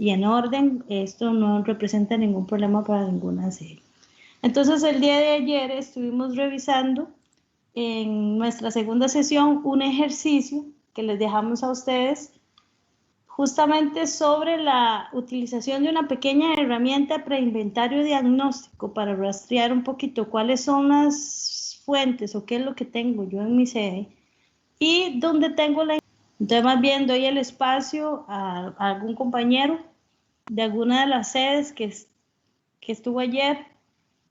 y en orden. Esto no representa ningún problema para ninguna sede. Entonces, el día de ayer estuvimos revisando en nuestra segunda sesión un ejercicio que les dejamos a ustedes justamente sobre la utilización de una pequeña herramienta preinventario diagnóstico para rastrear un poquito cuáles son las fuentes o qué es lo que tengo yo en mi sede y dónde tengo la. Entonces, más bien doy el espacio a algún compañero de alguna de las sedes que estuvo ayer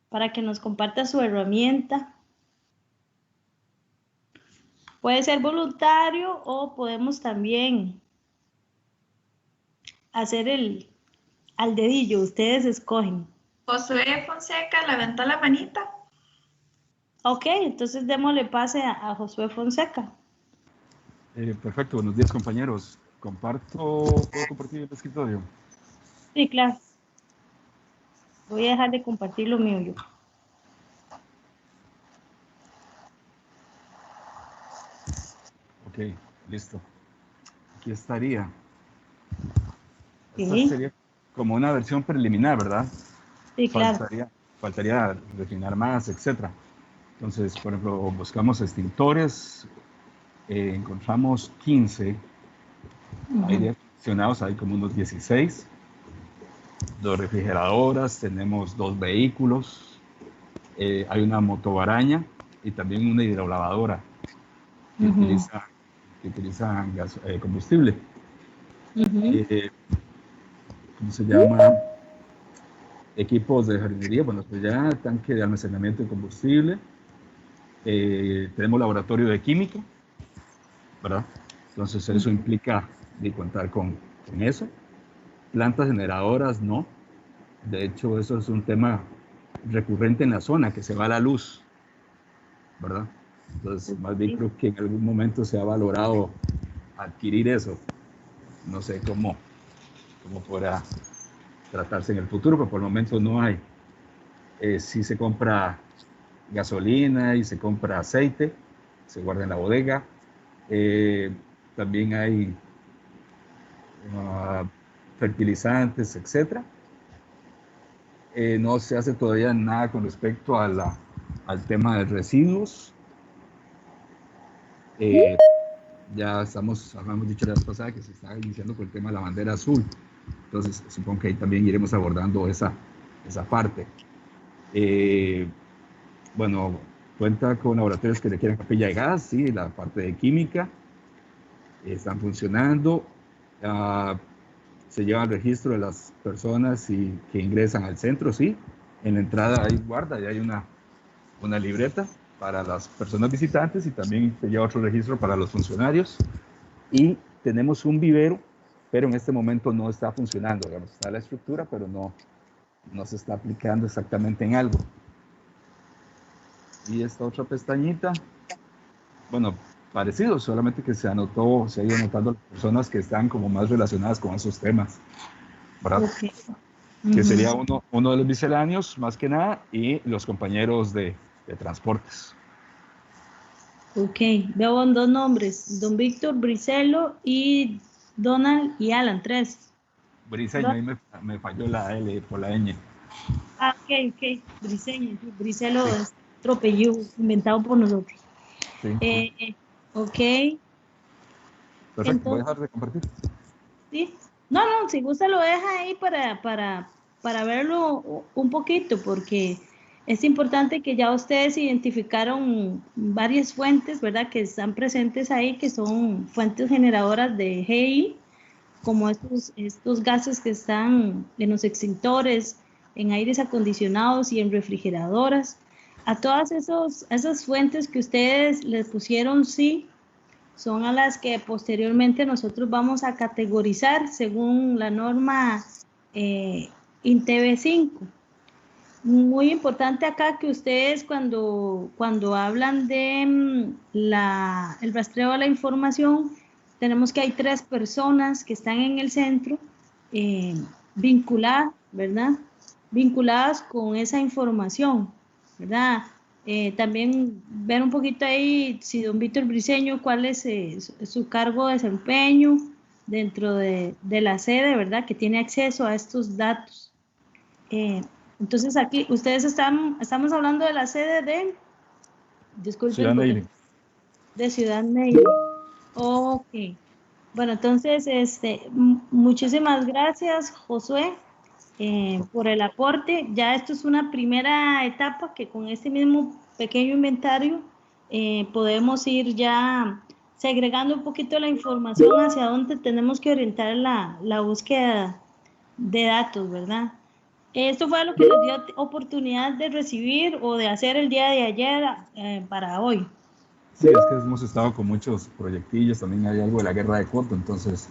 para que nos comparta su herramienta. Puede ser voluntario o podemos también hacer al dedillo, ustedes escogen. Josué Fonseca levantó la manita. Ok, entonces démosle pase a Josué Fonseca. Perfecto, buenos días compañeros. ¿Puedo compartir el escritorio? Sí, claro. Voy a dejar de compartir lo mío yo. Ok, listo. Aquí estaría. Sí. Esta sería como una versión preliminar, ¿verdad? Sí, claro. Faltaría refinar más, etcétera. Entonces, por ejemplo, buscamos extintores, encontramos 15 aire acondicionados, hay como unos 16, 2 refrigeradoras, tenemos 2 vehículos, hay una motovaraña y también una hidrolavadora que utilizan combustible. ¿Cómo se llama? Equipos de jardinería, bueno, pues ya tanque de almacenamiento de combustible. Tenemos laboratorio de química, ¿verdad? Entonces eso implica de contar con eso. Plantas generadoras, no. De hecho, eso es un tema recurrente en la zona, que se va la luz, ¿verdad? Entonces, más bien creo que en algún momento se ha valorado adquirir eso. No sé cómo podrá tratarse en el futuro, pero por el momento no hay. Sí se compra gasolina y se compra aceite, se guarda en la bodega. También hay fertilizantes, etcétera. No se hace todavía nada con respecto al tema de residuos. Ya habíamos dicho la vez pasada que se está iniciando con el tema de la bandera azul. Entonces, supongo que ahí también iremos abordando esa parte. Bueno, cuenta con laboratorios que requieren capilla de gas, sí, la parte de química, están funcionando. Se lleva el registro de las personas que ingresan al centro, sí. En la entrada hay guarda y hay una libreta para las personas visitantes y también se lleva otro registro para los funcionarios. Y tenemos un vivero, pero en este momento no está funcionando. Digamos, está la estructura, pero no se está aplicando exactamente en algo. Y esta otra pestañita, bueno, parecido, solamente que se ha ido anotando las personas que están como más relacionadas con esos temas, ¿verdad? Okay. Que sería uno de los misceláneos, más que nada, y los compañeros de transportes. Ok, veo 2 nombres, don Víctor Briceño y Donald y Alan, 3. Briceño, ahí me falló la L por la ñ. Ah, ok, Briceño, Briceño sí. Es otro apellido inventado por nosotros. Sí. Ok. Perfecto, entonces, voy a dejar de compartir. Sí. No, si gusta lo deja ahí para verlo un poquito, porque es importante que ya ustedes identificaron varias fuentes, ¿verdad? Que están presentes ahí, que son fuentes generadoras de GI, como estos gases que están en los extintores, en aires acondicionados y en refrigeradoras. A todas esas fuentes que ustedes les pusieron sí, son a las que posteriormente nosotros vamos a categorizar según la norma INTV 5. Muy importante acá que ustedes cuando hablan de el rastreo de la información, tenemos que hay 3 personas que están en el centro vinculadas, ¿verdad? Vinculadas con esa información, ¿verdad? También ver un poquito ahí si don Víctor Briceño, cuál es su cargo de desempeño, dentro de la sede, ¿verdad? Que tiene acceso a estos datos. Entonces aquí, ustedes estamos hablando de la sede de, disculpen, Ciudad Neyre. de Ciudad Neyre. Ok. Bueno, entonces, muchísimas gracias, Josué, por el aporte. Ya esto es una primera etapa que con este mismo pequeño inventario podemos ir ya segregando un poquito la información hacia dónde tenemos que orientar la búsqueda de datos, ¿verdad? Esto fue lo que nos dio oportunidad de recibir o de hacer el día de ayer para hoy. Sí, es que hemos estado con muchos proyectillos, también hay algo de la guerra de Coto, entonces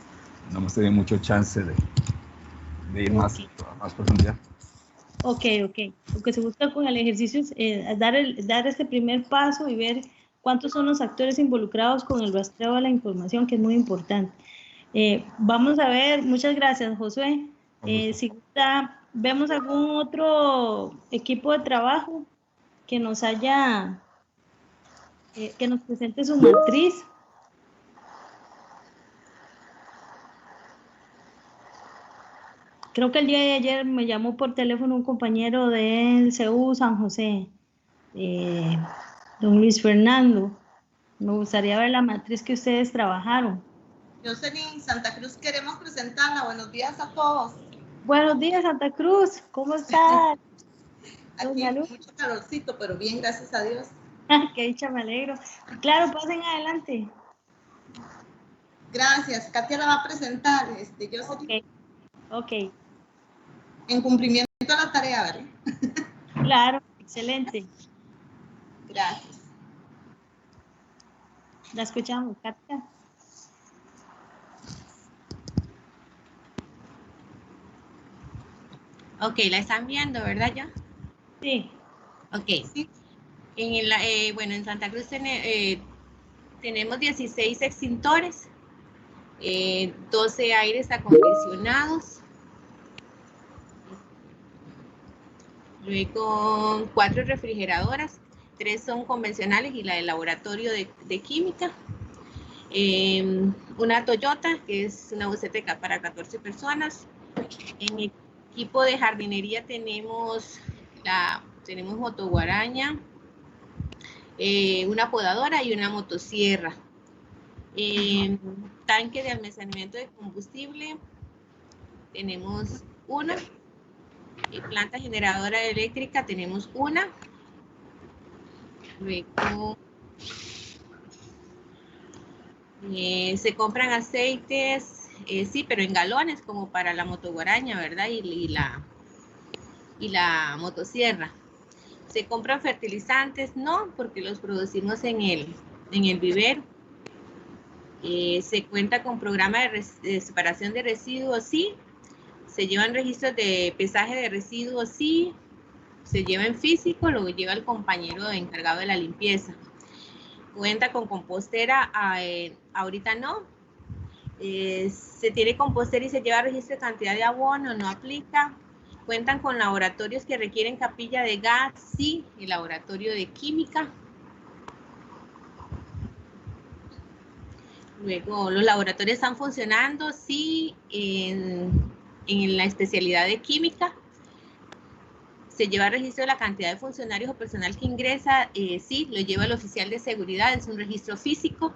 no hemos tenido mucho chance de ir más profundidad. Ok. Lo que se busca con el ejercicio es dar este primer paso y ver cuántos son los actores involucrados con el rastreo de la información, que es muy importante. Vamos a ver, muchas gracias, Josué. Si gusta, vemos algún otro equipo de trabajo que nos que nos presente su matriz. Creo que el día de ayer me llamó por teléfono un compañero del CEU San José, don Luis Fernando. Me gustaría ver la matriz que ustedes trabajaron. Jocelyn, Santa Cruz queremos presentarla. Buenos días a todos. Buenos días, Santa Cruz. ¿Cómo estás? Aquí mucho calorcito, pero bien, gracias a Dios. Qué dicha, me alegro. Claro, pasen adelante. Gracias. Katia la va a presentar, Jocelyn. Ok. En cumplimiento de la tarea, ¿verdad? Claro, excelente. Gracias. La escuchamos, Katia. Ok, la están viendo, ¿verdad ya? Sí. Ok. Sí. Bueno, en Santa Cruz tenemos 16 extintores, 12 aires acondicionados, luego 4 refrigeradoras, 3 son convencionales y la del laboratorio de química, una Toyota, que es una buseta para 14 personas. En equipo de jardinería tenemos motoguaraña, una podadora y una motosierra. Tanque de almacenamiento de combustible tenemos una. Planta generadora eléctrica tenemos una. Luego se compran aceites, sí, pero en galones como para la motoguaraña, ¿verdad? Y la motosierra. ¿Se compran fertilizantes? No, porque los producimos en el vivero. Se cuenta con programa de separación de residuos, sí. Se llevan registros de pesaje de residuos, sí. Se lleva en físico, lo lleva el compañero encargado de la limpieza. Cuenta con compostera, ahorita no. Se tiene compostera y se lleva registro de cantidad de abono, no aplica. Cuentan con laboratorios que requieren capilla de gas, sí, y laboratorio de química. Luego, los laboratorios están funcionando, sí, en la especialidad de química. Se lleva registro de la cantidad de funcionarios o personal que ingresa, sí, lo lleva el oficial de seguridad, es un registro físico.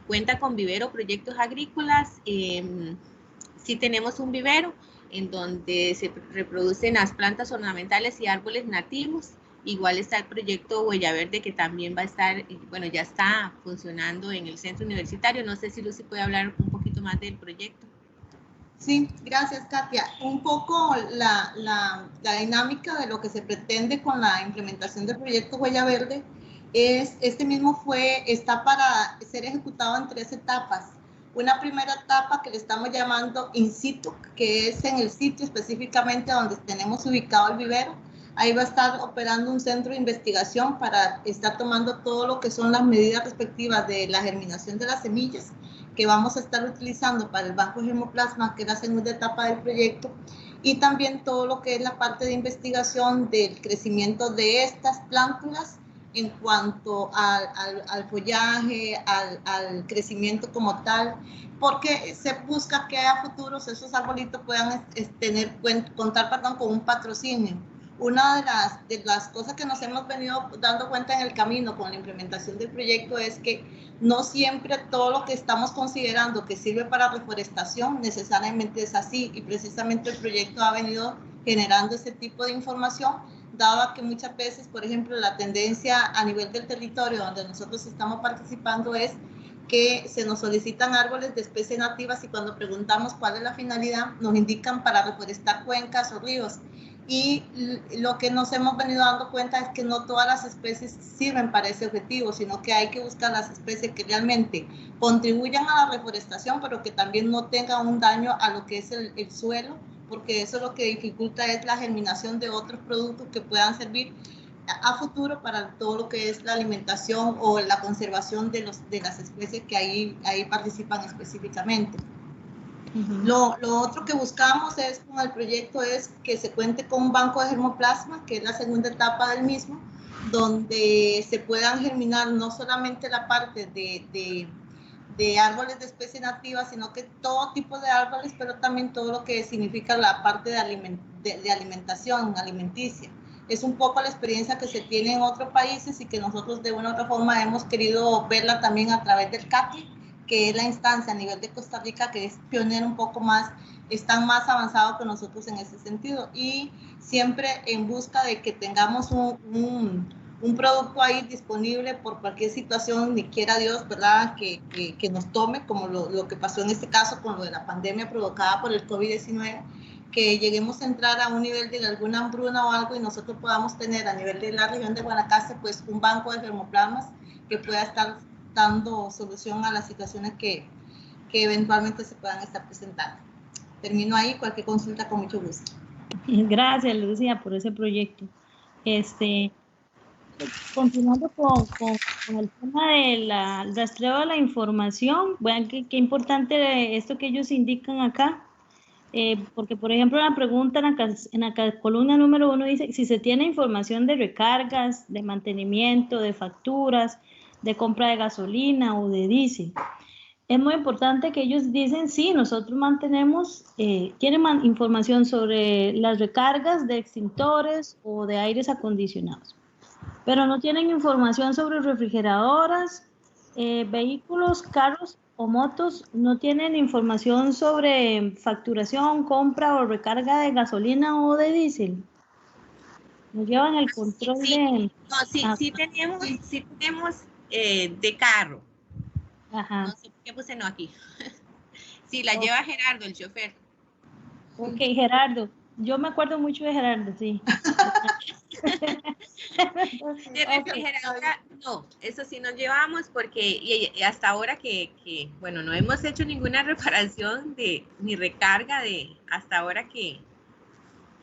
Cuenta con vivero, proyectos agrícolas, sí tenemos un vivero en donde se reproducen las plantas ornamentales y árboles nativos. Igual está el proyecto Huella Verde, que también va a estar, bueno, ya está funcionando en el centro universitario. No sé si Lucy puede hablar un poquito más del proyecto. Sí, gracias, Katia. Un poco la dinámica de lo que se pretende con la implementación del proyecto Huella Verde es, está para ser ejecutado en 3 etapas. Una primera etapa que le estamos llamando in situ, que es en el sitio específicamente donde tenemos ubicado el vivero. Ahí va a estar operando un centro de investigación para estar tomando todo lo que son las medidas respectivas de la germinación de las semillas que vamos a estar utilizando para el banco de germoplasma, que es la segunda etapa del proyecto, y también todo lo que es la parte de investigación del crecimiento de estas plántulas en cuanto al follaje, al crecimiento como tal, porque se busca que a futuros esos arbolitos puedan contar con un patrocinio. Una de las cosas que nos hemos venido dando cuenta en el camino con la implementación del proyecto es que no siempre todo lo que estamos considerando que sirve para reforestación necesariamente es así, y precisamente el proyecto ha venido generando ese tipo de información, dado que muchas veces, por ejemplo, la tendencia a nivel del territorio donde nosotros estamos participando es que se nos solicitan árboles de especies nativas, y cuando preguntamos cuál es la finalidad, nos indican para reforestar cuencas o ríos. Y lo que nos hemos venido dando cuenta es que no todas las especies sirven para ese objetivo, sino que hay que buscar las especies que realmente contribuyan a la reforestación, pero que también no tengan un daño a lo que es el suelo, porque eso lo que dificulta es la germinación de otros productos que puedan servir a futuro para todo lo que es la alimentación o la conservación de las especies que ahí participan específicamente. Lo otro que buscamos con el proyecto es que se cuente con un banco de germoplasma, que es la segunda etapa del mismo, donde se puedan germinar no solamente la parte de árboles de especie nativa, sino que todo tipo de árboles, pero también todo lo que significa la parte de alimentación alimenticia. Es un poco la experiencia que se tiene en otros países y que nosotros de una u otra forma hemos querido verla también a través del CATI, que es la instancia a nivel de Costa Rica que es pionera un poco más, están más avanzados que nosotros en ese sentido, y siempre en busca de que tengamos un producto ahí disponible por cualquier situación, ni quiera Dios, ¿verdad?, que nos tome, como lo que pasó en este caso con lo de la pandemia provocada por el COVID-19, que lleguemos a entrar a un nivel de alguna hambruna o algo y nosotros podamos tener a nivel de la región de Guanacaste pues un banco de germoplasmas que pueda estar dando solución a las situaciones que eventualmente se puedan estar presentando. Termino ahí, cualquier consulta con mucho gusto. Gracias, Lucía, por ese proyecto. Continuando con el tema del rastreo de la información, vean qué importante esto que ellos indican acá, porque por ejemplo la pregunta en la columna número 1 dice si se tiene información de recargas, de mantenimiento, de facturas, de compra de gasolina o de diésel. Es muy importante que ellos dicen, sí, nosotros mantenemos, tienen información sobre las recargas de extintores o de aires acondicionados, pero no tienen información sobre refrigeradoras, vehículos, carros o motos, no tienen información sobre facturación, compra o recarga de gasolina o de diésel. No llevan el control de... No, sí tenemos de carro. Ajá. No sé por qué puse no aquí. Sí, la lleva Gerardo, el chofer. Ok, Gerardo. Yo me acuerdo mucho de Gerardo, sí. De refrigeradora, no, eso sí nos llevamos porque y hasta ahora que, bueno, no hemos hecho ninguna reparación ni recarga hasta ahora que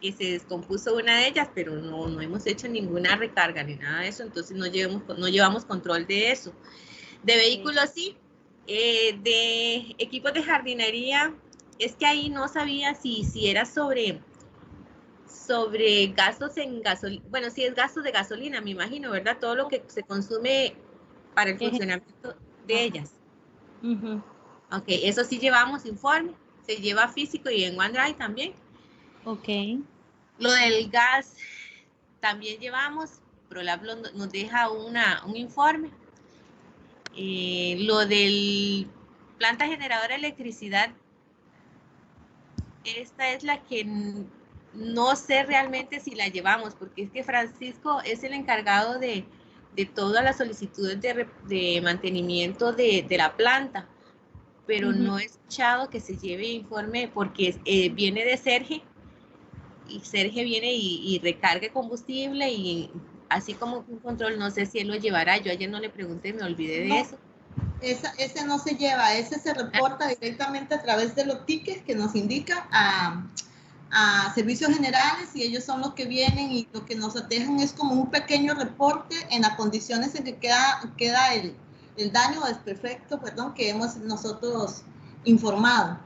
se descompuso una de ellas, pero no hemos hecho ninguna recarga ni nada de eso, entonces no llevamos control de eso. De vehículos sí, de equipos de jardinería, es que ahí no sabía si era sobre gastos en gasolina, bueno, sí es gastos de gasolina, me imagino, ¿verdad? Todo lo que se consume para el funcionamiento de ellas. Ok, eso sí llevamos informe, se lleva físico y en OneDrive también. Ok. Lo del gas también llevamos, ProLab nos deja un informe. Lo del planta generadora de electricidad, esta es la que no sé realmente si la llevamos, porque es que Francisco es el encargado de todas las solicitudes de mantenimiento de la planta, pero no he escuchado que se lleve informe porque viene de Serge, y Serge viene y recarga combustible y así como un control, no sé si él lo llevará. Yo ayer no le pregunté, me olvidé de eso. Ese no se lleva, ese se reporta directamente a través de los tickets que nos indica a servicios generales, y ellos son los que vienen y lo que nos dejan es como un pequeño reporte en las condiciones en que queda el daño o desperfecto, perdón, que hemos nosotros informado.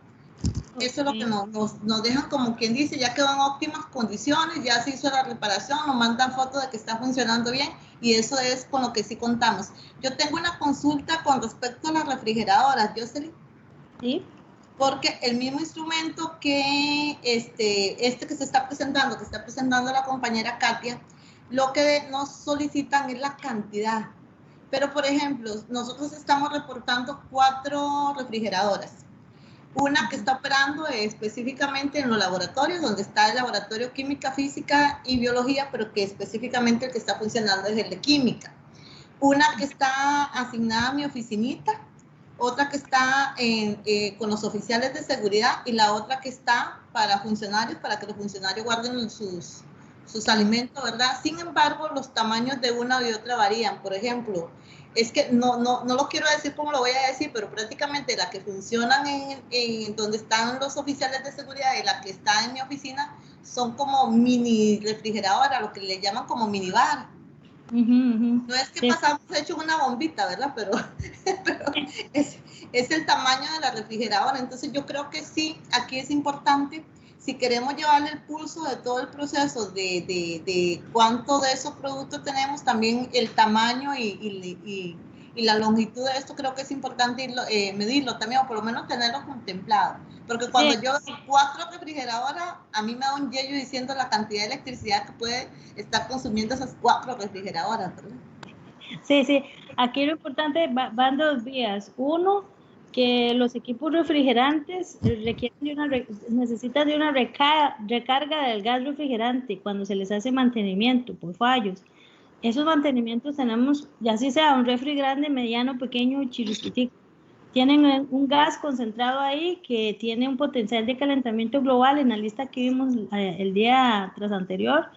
Eso es lo que nos dejan, como quien dice, ya quedó en óptimas condiciones, ya se hizo la reparación, nos mandan fotos de que está funcionando bien y eso es con lo que sí contamos. Yo tengo una consulta con respecto a las refrigeradoras, Jocelyn. Sí. Porque el mismo instrumento que que se está presentando, la compañera Katia, lo que nos solicitan es la cantidad. Pero, por ejemplo, nosotros estamos reportando 4 refrigeradoras. Una que está operando específicamente en los laboratorios, donde está el laboratorio Química, Física y Biología, pero que específicamente el que está funcionando es el de Química. Una que está asignada a mi oficinita, otra que está con los oficiales de seguridad y la otra que está para funcionarios, para que los funcionarios guarden sus alimentos, ¿verdad? Sin embargo, los tamaños de una y otra varían. Por ejemplo, es que no lo quiero decir como lo voy a decir, pero prácticamente la que funcionan en donde están los oficiales de seguridad y la que está en mi oficina son como mini refrigeradoras, lo que le llaman como minibar. No es que pasamos hecho una bombita, ¿verdad? Pero es el tamaño de la refrigeradora. Entonces yo creo que sí, aquí es importante, si queremos llevarle el pulso de todo el proceso de cuánto de esos productos tenemos, también el tamaño y la longitud de esto, creo que es importante medirlo también, o por lo menos tenerlo contemplado. Porque cuando yo 4 refrigeradoras, a mí me da un yello diciendo la cantidad de electricidad que puede estar consumiendo esas 4 refrigeradoras, ¿verdad? Sí. Aquí lo importante van 2 vías. Uno, que los equipos refrigerantes necesitan de una recarga del gas refrigerante cuando se les hace mantenimiento por fallos. Esos mantenimientos tenemos, ya sea un refri grande, mediano, pequeño, chiquitico. Tienen un gas concentrado ahí que tiene un potencial de calentamiento global. En la lista que vimos el día tras anterior,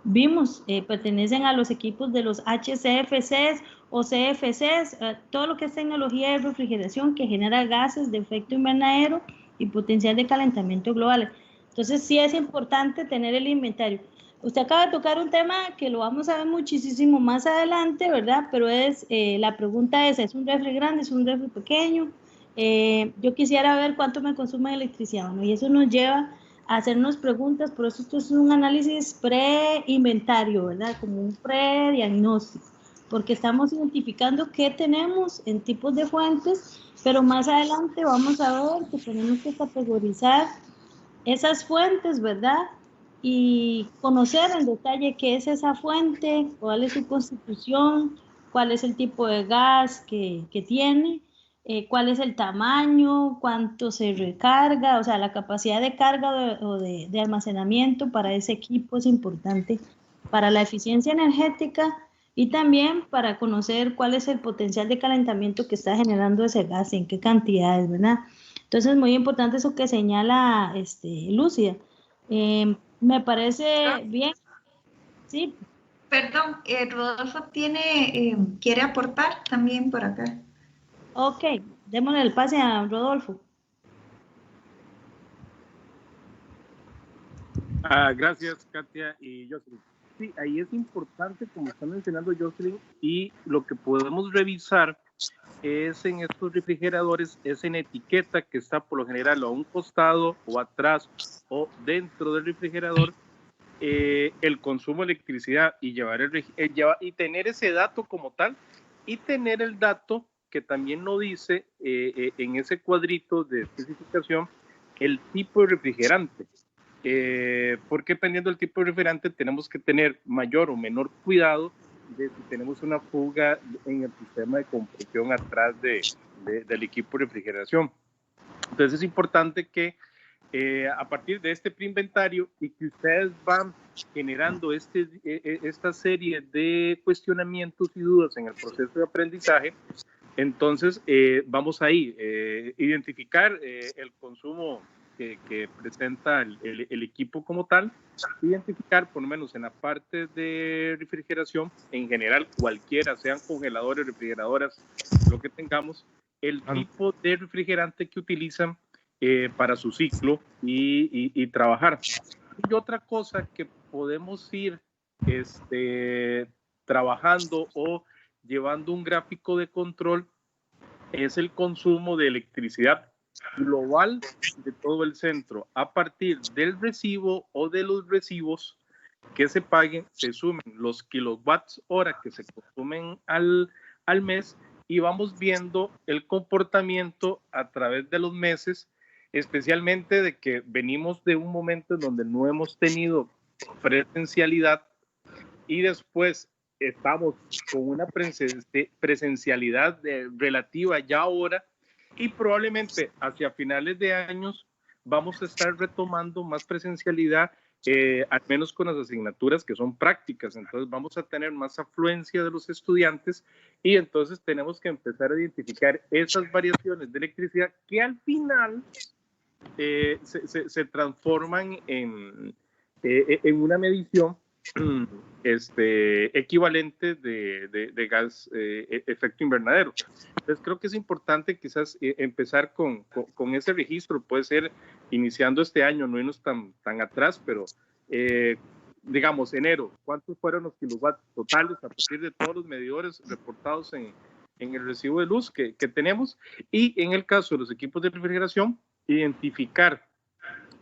vimos, pertenecen a los equipos de los HCFCs o CFCs, todo lo que es tecnología de refrigeración que genera gases de efecto invernadero y potencial de calentamiento global. Entonces sí es importante tener el inventario. Usted acaba de tocar un tema que lo vamos a ver muchísimo más adelante, ¿verdad? Pero la pregunta ¿es un refri grande, es un refri pequeño? Yo quisiera ver cuánto me consume electricidad, ¿no? Y eso nos lleva a hacernos preguntas, por eso esto es un análisis pre-inventario, ¿verdad? Como un pre-diagnóstico, porque estamos identificando qué tenemos en tipos de fuentes, pero más adelante vamos a ver que tenemos que categorizar esas fuentes, ¿verdad? Y conocer en detalle qué es esa fuente, cuál es su constitución, cuál es el tipo de gas que tiene, cuál es el tamaño, cuánto se recarga, o sea, la capacidad de carga o de almacenamiento para ese equipo es importante para la eficiencia energética y también para conocer cuál es el potencial de calentamiento que está generando ese gas, en qué cantidades, ¿verdad? Entonces, muy importante eso que señala Lucia. Me parece bien. Sí. Perdón, Rodolfo quiere aportar también por acá. Ok, démosle el pase a Rodolfo. Gracias, Katia y Jocelyn. Sí, ahí es importante, como está mencionando Jocelyn, y lo que podemos revisar es en estos refrigeradores, es en etiqueta que está por lo general a un costado o atrás o dentro del refrigerador, el consumo de electricidad y y tener ese dato como tal y tener el dato que también lo dice en ese cuadrito de especificación el tipo de refrigerante. Porque dependiendo del tipo de refrigerante tenemos que tener mayor o menor cuidado de si tenemos una fuga en el sistema de compresión atrás del equipo de refrigeración. Entonces es importante que a partir de este preinventario y que ustedes van generando esta serie de cuestionamientos y dudas en el proceso de aprendizaje, entonces vamos ahí, identificar el consumo que presenta el equipo como tal, identificar por lo menos en la parte de refrigeración, en general cualquiera, sean congeladores, refrigeradoras, lo que tengamos, el tipo de refrigerante que utilizan para su ciclo y trabajar. Y otra cosa que podemos ir trabajando o llevando un gráfico de control es el consumo de electricidad global de todo el centro. A partir del recibo o de los recibos que se paguen, se sumen los kilowatts hora que se consumen al mes y vamos viendo el comportamiento a través de los meses, especialmente de que venimos de un momento en donde no hemos tenido presencialidad y después estamos con una presencialidad relativa ya ahora y probablemente hacia finales de años vamos a estar retomando más presencialidad, al menos con las asignaturas que son prácticas. Entonces vamos a tener más afluencia de los estudiantes y entonces tenemos que empezar a identificar esas variaciones de electricidad que al final se transforman en una medición equivalente de gas efecto invernadero. Entonces creo que es importante quizás empezar con ese registro, puede ser iniciando este año, no irnos tan atrás, pero digamos enero, ¿cuántos fueron los kilowatts totales a partir de todos los medidores reportados en el recibo de luz que tenemos? Y en el caso de los equipos de refrigeración, identificar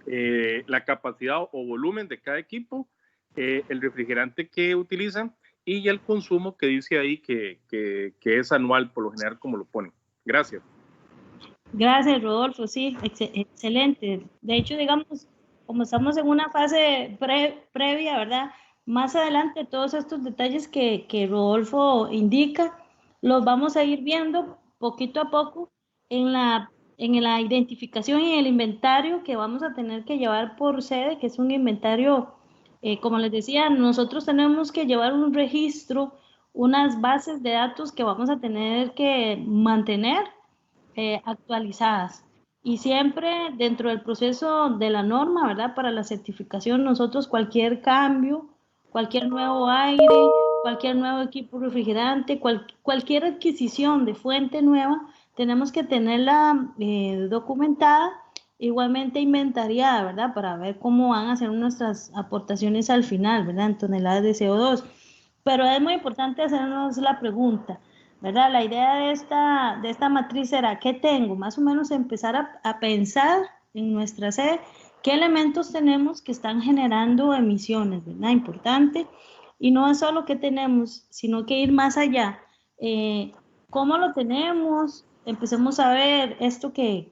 la capacidad o volumen de cada equipo, el refrigerante que utilizan y el consumo que dice ahí que es anual por lo general como lo ponen. Gracias. Gracias, Rodolfo. Sí, excelente. De hecho, digamos, como estamos en una fase previa, ¿verdad? Más adelante todos estos detalles que Rodolfo indica, los vamos a ir viendo poquito a poco en la identificación y el inventario que vamos a tener que llevar por sede, que es un inventario, como les decía, nosotros tenemos que llevar un registro, unas bases de datos que vamos a tener que mantener actualizadas. Y siempre dentro del proceso de la norma, ¿verdad? Para la certificación, nosotros cualquier cambio, cualquier nuevo aire, cualquier nuevo equipo refrigerante, cualquier adquisición de fuente nueva, tenemos que tenerla documentada, igualmente inventariada, ¿verdad? Para ver cómo van a ser nuestras aportaciones al final, ¿verdad? En toneladas de CO2. Pero es muy importante hacernos la pregunta, ¿verdad? La idea de esta matriz era, ¿qué tengo? Más o menos empezar a pensar en nuestra sede, ¿qué elementos tenemos que están generando emisiones, ¿verdad? Importante. Y no es solo qué tenemos, sino que ir más allá. ¿Cómo lo tenemos? Empecemos a ver esto que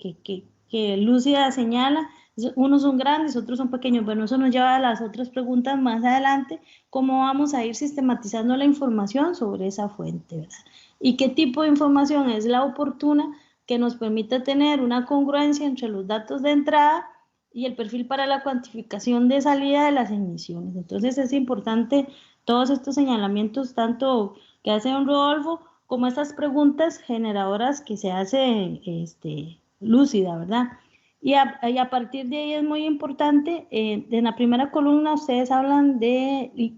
Lúcida señala. Unos son grandes, otros son pequeños. Bueno, eso nos lleva a las otras preguntas más adelante. ¿Cómo vamos a ir sistematizando la información sobre esa fuente, ¿verdad? ¿Y qué tipo de información es la oportuna que nos permite tener una congruencia entre los datos de entrada y el perfil para la cuantificación de salida de las emisiones? Entonces es importante todos estos señalamientos, tanto que hace don Rodolfo, como estas preguntas generadoras que se hace Lúcida, ¿verdad? Y a partir de ahí es muy importante, en la primera columna ustedes hablan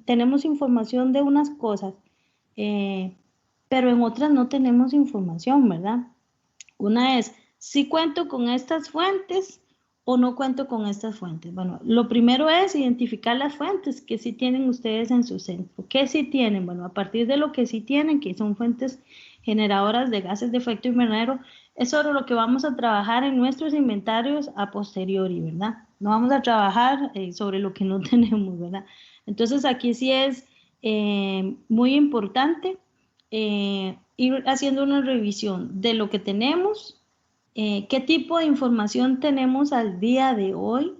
tenemos información de unas cosas, pero en otras no tenemos información, ¿verdad? Una es, si cuento con estas fuentes o no cuento con estas fuentes. Bueno, lo primero es identificar las fuentes que sí tienen ustedes en su centro. ¿Qué sí tienen? Bueno, a partir de lo que sí tienen, que son fuentes generadoras de gases de efecto invernadero, es sobre lo que vamos a trabajar en nuestros inventarios a posteriori, ¿verdad? No vamos a trabajar sobre lo que no tenemos, ¿verdad? Entonces aquí sí es muy importante ir haciendo una revisión de lo que tenemos, qué tipo de información tenemos al día de hoy.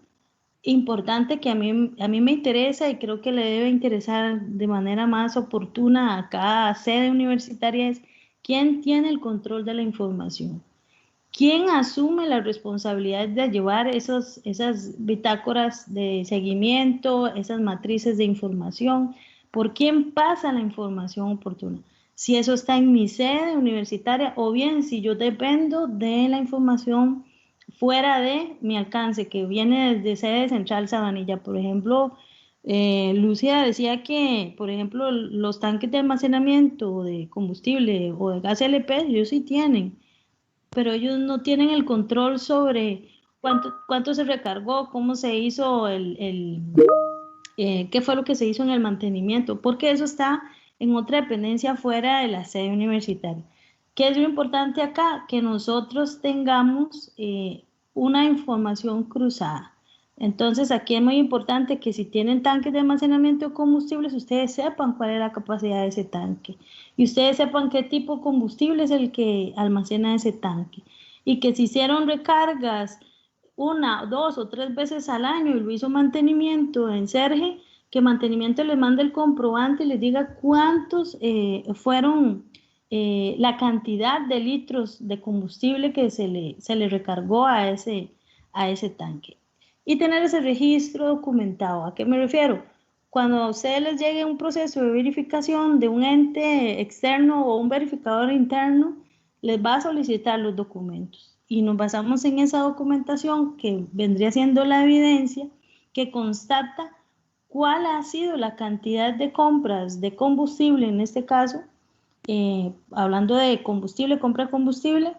Importante que a mí me interesa y creo que le debe interesar de manera más oportuna a cada sede universitaria es quién tiene el control de la información, quién asume la responsabilidad de llevar esas bitácoras de seguimiento, esas matrices de información, por quién pasa la información oportuna. Si eso está en mi sede universitaria o bien si yo dependo de la información fuera de mi alcance, que viene desde sede central Sabanilla. Por ejemplo, Lucía decía que, por ejemplo, los tanques de almacenamiento de combustible o de gas LP, ellos sí tienen, pero ellos no tienen el control sobre cuánto se recargó, cómo se hizo qué fue lo que se hizo en el mantenimiento, porque eso está en otra dependencia fuera de la sede universitaria. ¿Qué es lo importante acá? Que nosotros tengamos una información cruzada. Entonces, aquí es muy importante que si tienen tanques de almacenamiento de combustibles, ustedes sepan cuál es la capacidad de ese tanque. Y ustedes sepan qué tipo de combustible es el que almacena ese tanque. Y que si hicieron recargas 1, 2 o 3 veces al año y lo hizo mantenimiento en Serge, que mantenimiento les mande el comprobante y les diga cuántos fueron la cantidad de litros de combustible que se le recargó a ese tanque. Y tener ese registro documentado. ¿A qué me refiero? Cuando a ustedes les llegue un proceso de verificación de un ente externo o un verificador interno, les va a solicitar los documentos. Y nos basamos en esa documentación que vendría siendo la evidencia que constata cuál ha sido la cantidad de compras de combustible, en este caso, hablando de combustible, compra de combustible,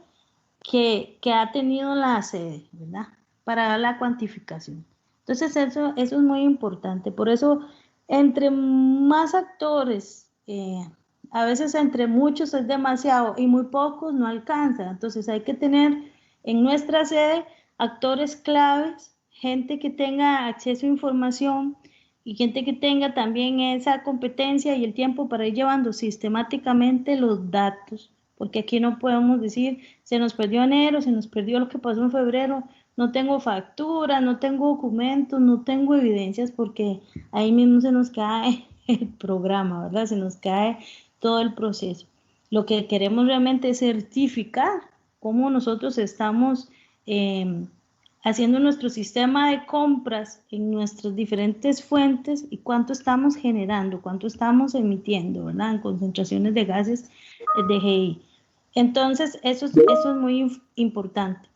que ha tenido la sede, ¿verdad? Para dar la cuantificación. Entonces eso es muy importante. Por eso, entre más actores, a veces entre muchos es demasiado y muy pocos no alcanza. Entonces hay que tener en nuestra sede actores claves, gente que tenga acceso a información y gente que tenga también esa competencia y el tiempo para ir llevando sistemáticamente los datos, porque aquí no podemos decir, se nos perdió enero, se nos perdió lo que pasó en febrero, no tengo facturas, no tengo documentos, no tengo evidencias, porque ahí mismo se nos cae el programa, ¿verdad? Se nos cae todo el proceso. Lo que queremos realmente es certificar cómo nosotros estamos haciendo nuestro sistema de compras en nuestras diferentes fuentes y cuánto estamos generando, cuánto estamos emitiendo, ¿verdad? En concentraciones de gases de GI. Entonces, eso es muy importante.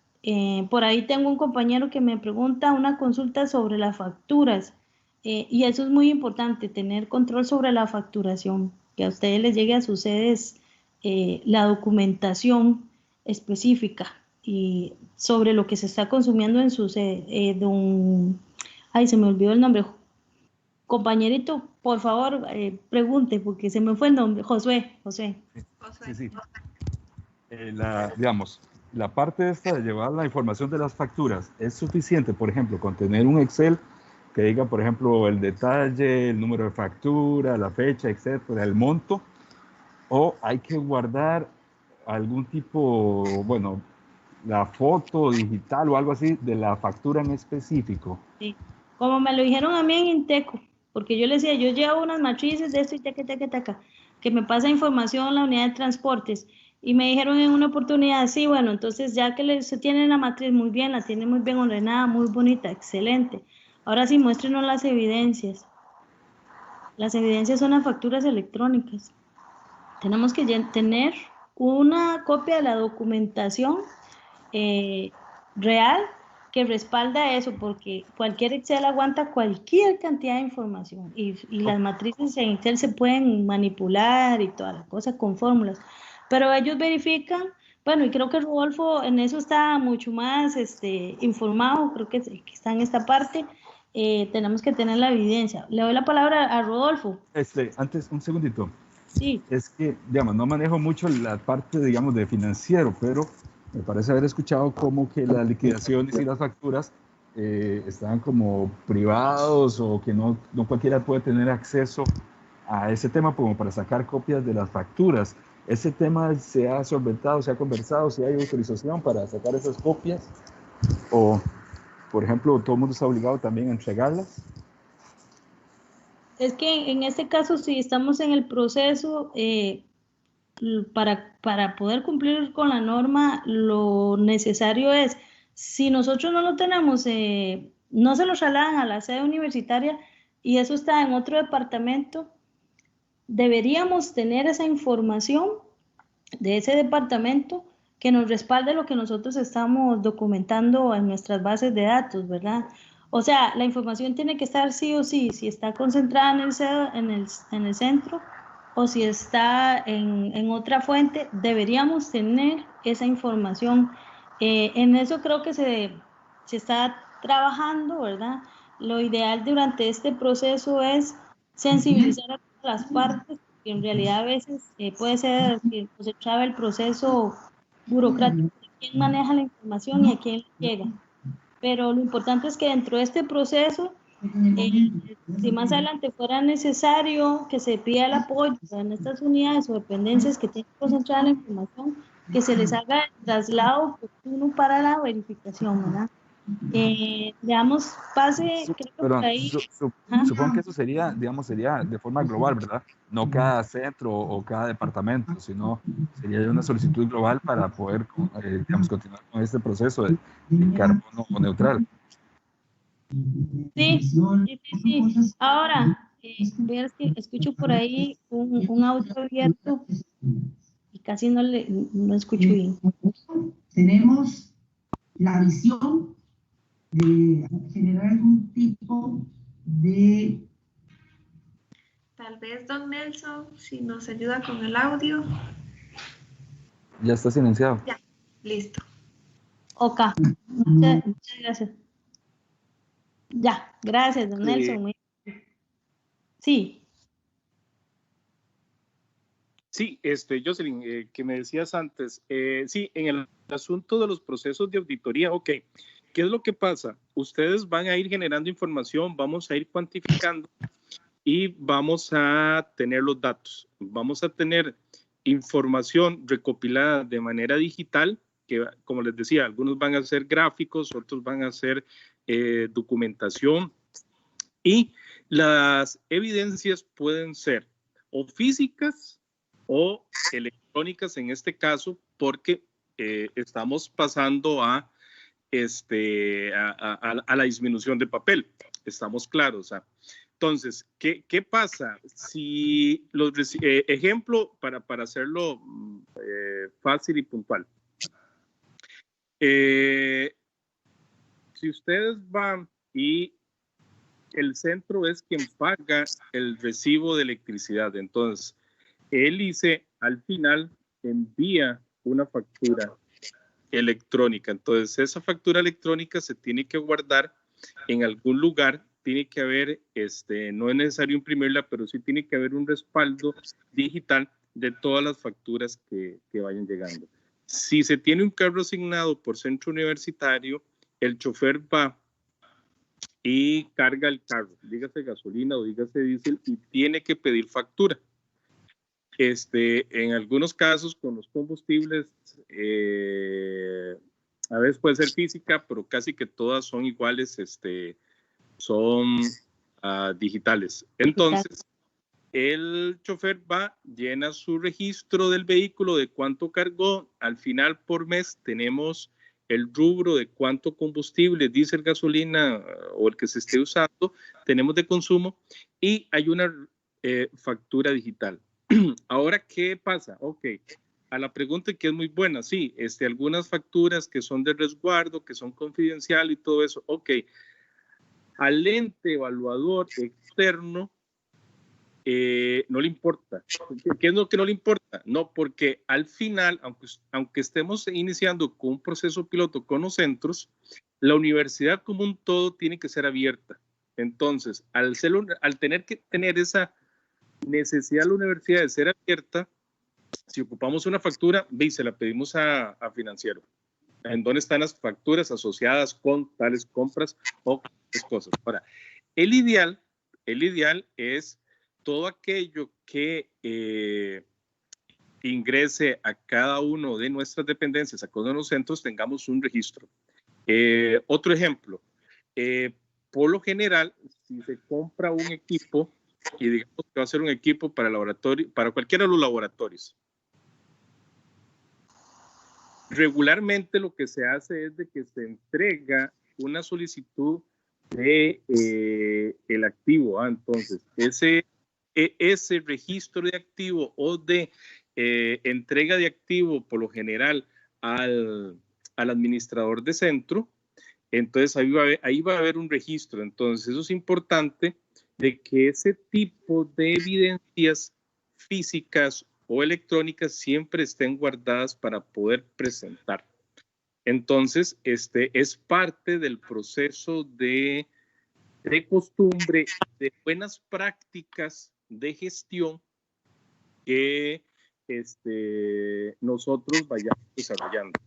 Por ahí tengo un compañero que me pregunta una consulta sobre las facturas y eso es muy importante, tener control sobre la facturación, que a ustedes les llegue a sus sedes la documentación específica y sobre lo que se está consumiendo en su sede. Ay, se me olvidó el nombre. Compañerito, por favor, pregunte, porque se me fue el nombre. Josué. Sí. Digamos, la parte esta de llevar la información de las facturas, ¿es suficiente, por ejemplo, con tener un Excel que diga, por ejemplo, el detalle, el número de factura, la fecha, etcétera, el monto? ¿O hay que guardar algún tipo, bueno, la foto digital o algo así de la factura en específico? Sí, como me lo dijeron a mí en Inteco, porque yo les decía, yo llevo unas matrices de esto y taca, que me pasa información la unidad de transportes, y me dijeron en una oportunidad, sí, bueno, entonces ya que se tiene la matriz muy bien, la tiene muy bien ordenada, muy bonita, excelente, ahora sí, muéstrenos las evidencias. Las evidencias son las facturas electrónicas. Tenemos que tener una copia de la documentación real que respalda eso, porque cualquier Excel aguanta cualquier cantidad de información y las matrices en Excel se pueden manipular y toda la cosa con fórmulas, pero ellos verifican, bueno, y creo que Rodolfo en eso está mucho más informado, creo que está en esta parte. Tenemos que tener la evidencia. Le doy la palabra a Rodolfo. Antes, un segundito. Sí. Es que, digamos, no manejo mucho la parte, digamos, de financiero, pero me parece haber escuchado como que las liquidaciones y las facturas están como privados o que no cualquiera puede tener acceso a ese tema como para sacar copias de las facturas. ¿Ese tema se ha solventado, se ha conversado, si hay autorización para sacar esas copias? O, por ejemplo, todo el mundo está obligado también a entregarlas. Es que en este caso, si estamos en el proceso, para poder cumplir con la norma, lo necesario es, si nosotros no lo tenemos, no se lo trasladan a la sede universitaria y eso está en otro departamento, deberíamos tener esa información de ese departamento que nos respalde lo que nosotros estamos documentando en nuestras bases de datos, ¿verdad? O sea, la información tiene que estar sí o sí, si está concentrada en el centro o si está en otra fuente, deberíamos tener esa información. En eso creo que se está trabajando, ¿verdad? Lo ideal durante este proceso es sensibilizar a las partes que en realidad a veces puede ser que se trabe el proceso burocrático de quién maneja la información y a quién le llega. Pero lo importante es que dentro de este proceso, si más adelante fuera necesario que se pida el apoyo en estas unidades o dependencias que tienen concentrada la información, que se les haga el traslado oportuno para la verificación, ¿verdad? Digamos, pase, creo que Pero por ahí... supongo que eso sería, digamos, sería de forma global, ¿verdad? No cada centro o cada departamento, sino sería una solicitud global para poder, digamos, continuar con este proceso de carbono neutral. Sí. Ahora, veas que escucho por ahí un audio abierto y casi no escucho bien. Tenemos la visión de generar algún tipo de... Tal vez don Nelson, si nos ayuda con el audio. Ya está silenciado. Ya, listo. Ok, muchas gracias. Ya, gracias, don Nelson. Sí. Sí, Jocelyn, que me decías antes, sí, en el asunto de los procesos de auditoría, ok, ¿qué es lo que pasa? Ustedes van a ir generando información, vamos a ir cuantificando y vamos a tener los datos. Vamos a tener información recopilada de manera digital, que como les decía, algunos van a ser gráficos, otros van a ser documentación, y las evidencias pueden ser o físicas o electrónicas en este caso, porque estamos pasando a la disminución de papel. Estamos claros. Entonces, ¿qué pasa? Si ejemplo, para hacerlo fácil y puntual. Si ustedes van y el centro es quien paga el recibo de electricidad, entonces el ICE al final envía una factura electrónica. Entonces esa factura electrónica se tiene que guardar en algún lugar, tiene que haber, no es necesario imprimirla, pero sí tiene que haber un respaldo digital de todas las facturas que vayan llegando. Si se tiene un carro asignado por centro universitario, el chofer va y carga el carro, dígase gasolina o dígase diésel, y tiene que pedir factura. En algunos casos con los combustibles, a veces puede ser física, pero casi que todas son iguales, son digitales. Entonces, el chofer va, llena su registro del vehículo, de cuánto cargó. Al final por mes tenemos el rubro de cuánto combustible, diésel, gasolina o el que se esté usando, tenemos de consumo, y hay una factura digital. Ahora, ¿qué pasa? Ok, a la pregunta que es muy buena, sí, algunas facturas que son de resguardo, que son confidenciales y todo eso, ok. Al ente evaluador externo no le importa. ¿Qué es lo que no le importa? No, porque al final, aunque estemos iniciando con un proceso piloto con los centros, la universidad como un todo tiene que ser abierta. Entonces, al tener que tener esa necesidad de la universidad de ser abierta, si ocupamos una factura, se la pedimos a financiero. ¿En dónde están las facturas asociadas con tales compras o tales cosas? Ahora, el ideal es todo aquello que ingrese a cada uno de nuestras dependencias, a cada uno de los centros, tengamos un registro. Otro ejemplo, por lo general, si se compra un equipo, y digamos que va a ser un equipo para laboratorio, para cualquiera de los laboratorios, regularmente lo que se hace es de que se entrega una solicitud de el activo. Entonces, ese registro de activo o de entrega de activo, por lo general, al administrador de centro, entonces ahí va a haber un registro. Entonces, eso es importante, de que ese tipo de evidencias físicas o electrónicas siempre estén guardadas para poder presentar. Entonces, es parte del proceso de costumbre, de buenas prácticas de gestión, que nosotros vayamos desarrollando.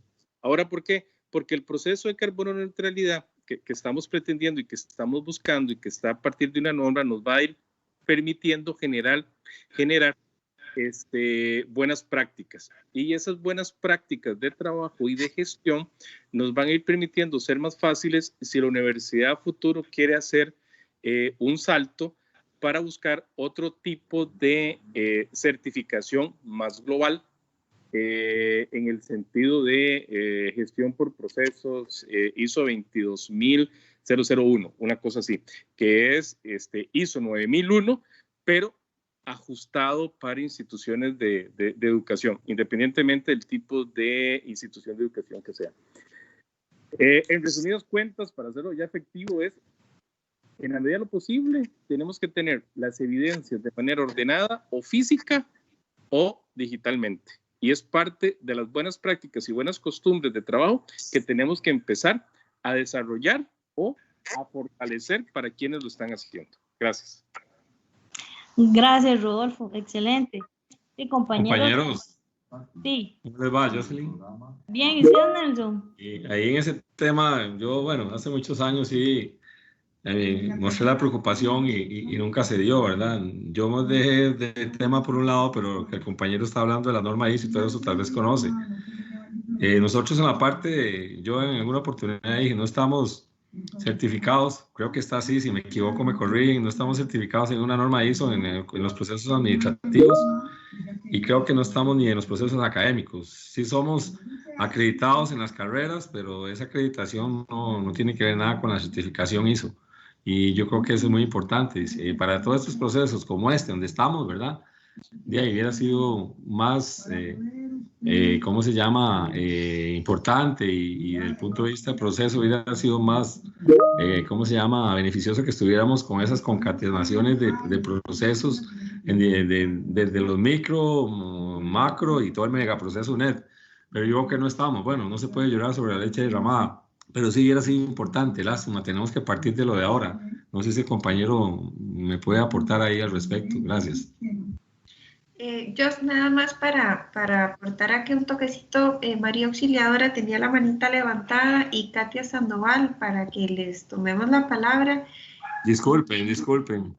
Ahora, ¿por qué? Porque el proceso de carbono neutralidad que estamos pretendiendo y que estamos buscando y que está a partir de una norma nos va a ir permitiendo generar buenas prácticas, y esas buenas prácticas de trabajo y de gestión nos van a ir permitiendo ser más fáciles si la universidad a futuro quiere hacer un salto para buscar otro tipo de certificación más global en el sentido de gestión por procesos ISO 22001, una cosa así, que es ISO 9001, pero ajustado para instituciones de educación, independientemente del tipo de institución de educación que sea. En resumidas cuentas, para hacerlo ya efectivo, es en la medida de lo posible tenemos que tener las evidencias de manera ordenada o física o digitalmente. Y es parte de las buenas prácticas y buenas costumbres de trabajo que tenemos que empezar a desarrollar o a fortalecer para quienes lo están haciendo. Gracias. Gracias, Rodolfo. Excelente. Sí, compañeros. Sí. ¿Cómo les va, Jocelyn? Bien, ¿y usted, Nelson? Y ahí en ese tema, yo, bueno, hace muchos años sí mostré la preocupación y nunca se dio, ¿verdad? Yo me dejé del tema por un lado, pero que el compañero está hablando de la norma ISO y todo eso tal vez conoce. Nosotros en la parte, yo en alguna oportunidad dije, no estamos certificados, creo que está así, si me equivoco me corrigen, no estamos certificados en una norma ISO en los procesos administrativos, y creo que no estamos ni en los procesos académicos. Sí somos acreditados en las carreras, pero esa acreditación no tiene que ver nada con la certificación ISO. Y yo creo que eso es muy importante. Para todos estos procesos como donde estamos, ¿verdad? De ahí hubiera sido más, ¿cómo se llama? Importante, y desde el punto de vista del proceso hubiera sido más, ¿cómo se llama? Beneficioso que estuviéramos con esas concatenaciones de procesos desde los micro, macro y todo el megaproceso NET. Pero yo creo que no estamos. Bueno, no se puede llorar sobre la leche derramada, pero sí hubiera sido importante. Lástima, tenemos que partir de lo de ahora. No sé si el compañero me puede aportar ahí al respecto. Gracias. Yo nada más para aportar aquí un toquecito, María Auxiliadora tenía la manita levantada y Katia Sandoval para que les tomemos la palabra. Disculpen.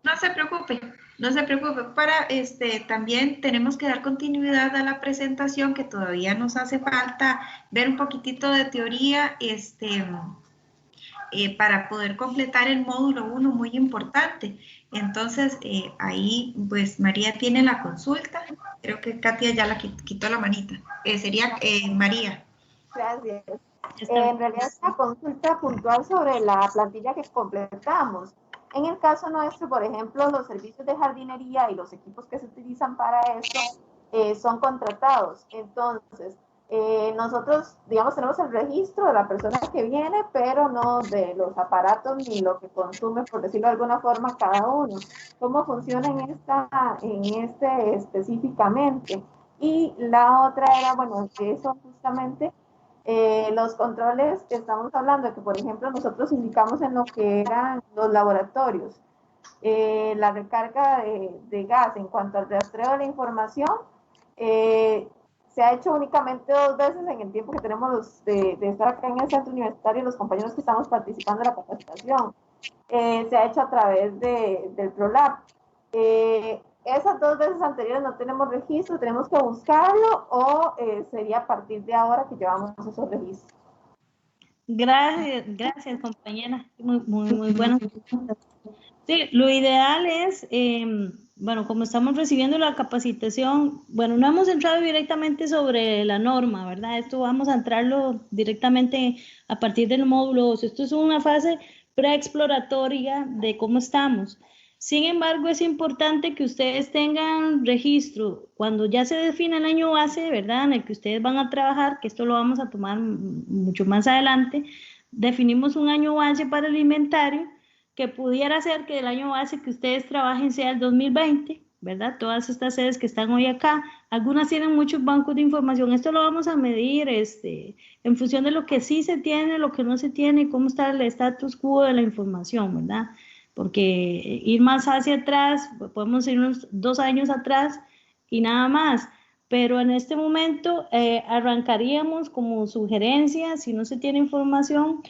No se preocupe. Para también tenemos que dar continuidad a la presentación, que todavía nos hace falta ver un poquitito de teoría, para poder completar el módulo 1, muy importante. Entonces, ahí, pues, María tiene la consulta. Creo que Katia ya la quitó la manita. Sería María. Gracias. En realidad es una consulta puntual sobre la plantilla que completamos. En el caso nuestro, por ejemplo, los servicios de jardinería y los equipos que se utilizan para esto son contratados. Entonces, nosotros, digamos, tenemos el registro de la persona que viene, pero no de los aparatos ni lo que consume, por decirlo de alguna forma, cada uno. ¿Cómo funciona en este específicamente? Y la otra era, bueno, que eso justamente, los controles que estamos hablando, que por ejemplo nosotros indicamos en lo que eran los laboratorios, la recarga de gas en cuanto al rastreo de la información, se ha hecho únicamente 2 veces en el tiempo que tenemos de estar acá en el centro universitario, los compañeros que estamos participando en la capacitación. Se ha hecho a través del ProLab. Esas 2 veces anteriores no tenemos registro, tenemos que buscarlo, o sería a partir de ahora que llevamos esos registros. Gracias, compañera. Muy bueno. Sí, lo ideal es, bueno, como estamos recibiendo la capacitación, bueno, no hemos entrado directamente sobre la norma, ¿verdad? Esto vamos a entrarlo directamente a partir del módulo 2. Esto es una fase preexploratoria de cómo estamos. Sin embargo, es importante que ustedes tengan registro cuando ya se define el año base, ¿verdad? En el que ustedes van a trabajar, que esto lo vamos a tomar mucho más adelante. Definimos un año base para el inventario, que pudiera ser que el año base que ustedes trabajen sea el 2020, ¿verdad? Todas estas sedes que están hoy acá, algunas tienen muchos bancos de información. Esto lo vamos a medir en función de lo que sí se tiene, lo que no se tiene, cómo está el status quo de la información, ¿verdad? Porque ir más hacia atrás, podemos ir unos 2 años atrás, y nada más. Pero en este momento arrancaríamos como sugerencia, si no se tiene información,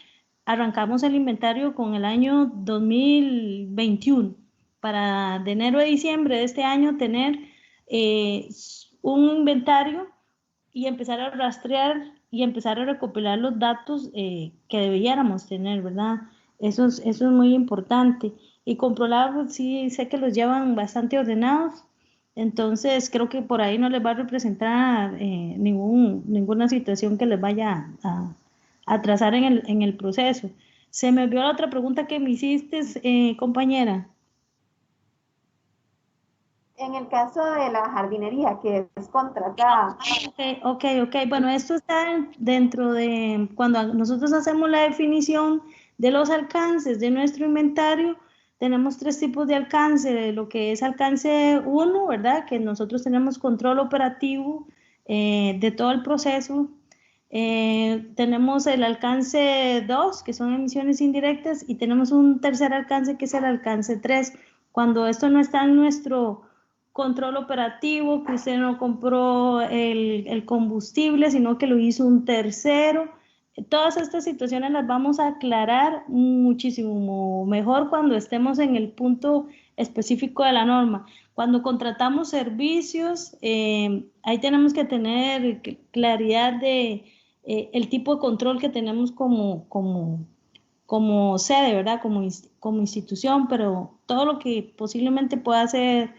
arrancamos el inventario con el año 2021, para de enero a diciembre de este año tener un inventario y empezar a rastrear y empezar a recopilar los datos que debiéramos tener, ¿verdad? Eso es muy importante. Y controlar, pues, sí, sé que los llevan bastante ordenados, entonces creo que por ahí no les va a representar ninguna situación que les vaya a atrasar en el proceso. Se me olvidó la otra pregunta que me hiciste, compañera. En el caso de la jardinería, que es contratada. Ok. Bueno, esto está dentro de cuando nosotros hacemos la definición de los alcances de nuestro inventario. Tenemos 3 tipos de alcance, lo que es alcance 1, ¿verdad? Que nosotros tenemos control operativo de todo el proceso. Tenemos el alcance 2, que son emisiones indirectas, y tenemos un tercer alcance, que es el alcance 3. Cuando esto no está en nuestro control operativo, que usted no compró el combustible, sino que lo hizo un tercero. Todas estas situaciones las vamos a aclarar muchísimo mejor cuando estemos en el punto específico de la norma. Cuando contratamos servicios, ahí tenemos que tener claridad de el tipo de control que tenemos como sede, ¿verdad? Como institución, pero todo lo que posiblemente pueda ser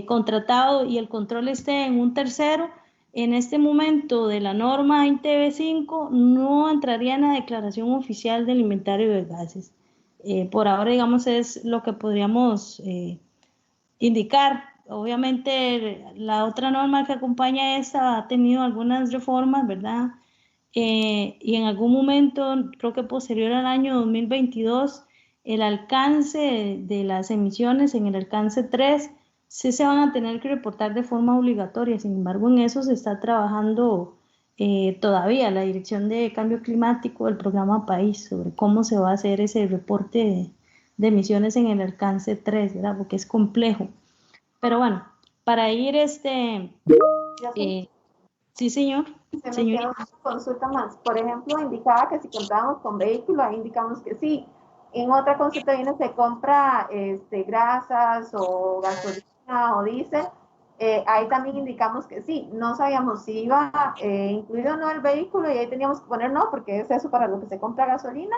contratado y el control esté en un tercero, en este momento de la norma INTV5 no entraría en la declaración oficial del inventario de gases. Por ahora, digamos, es lo que podríamos indicar. Obviamente, la otra norma que acompaña esta ha tenido algunas reformas, ¿verdad? Y en algún momento, creo que posterior al año 2022, el alcance de las emisiones en el alcance 3 sí se van a tener que reportar de forma obligatoria. Sin embargo, en eso se está trabajando todavía la Dirección de Cambio Climático del Programa País sobre cómo se va a hacer ese reporte de emisiones en el alcance 3, ¿verdad? Porque es complejo. Pero bueno, para ir sí, señor. Se me queda una consulta más. Por ejemplo, indicaba que si contábamos con vehículo, ahí indicamos que sí. En otra consulta viene, se compra grasas o gasolina o diésel, ahí también indicamos que sí. No sabíamos si iba incluido o no el vehículo, y ahí teníamos que poner no, porque es eso para lo que se compra gasolina,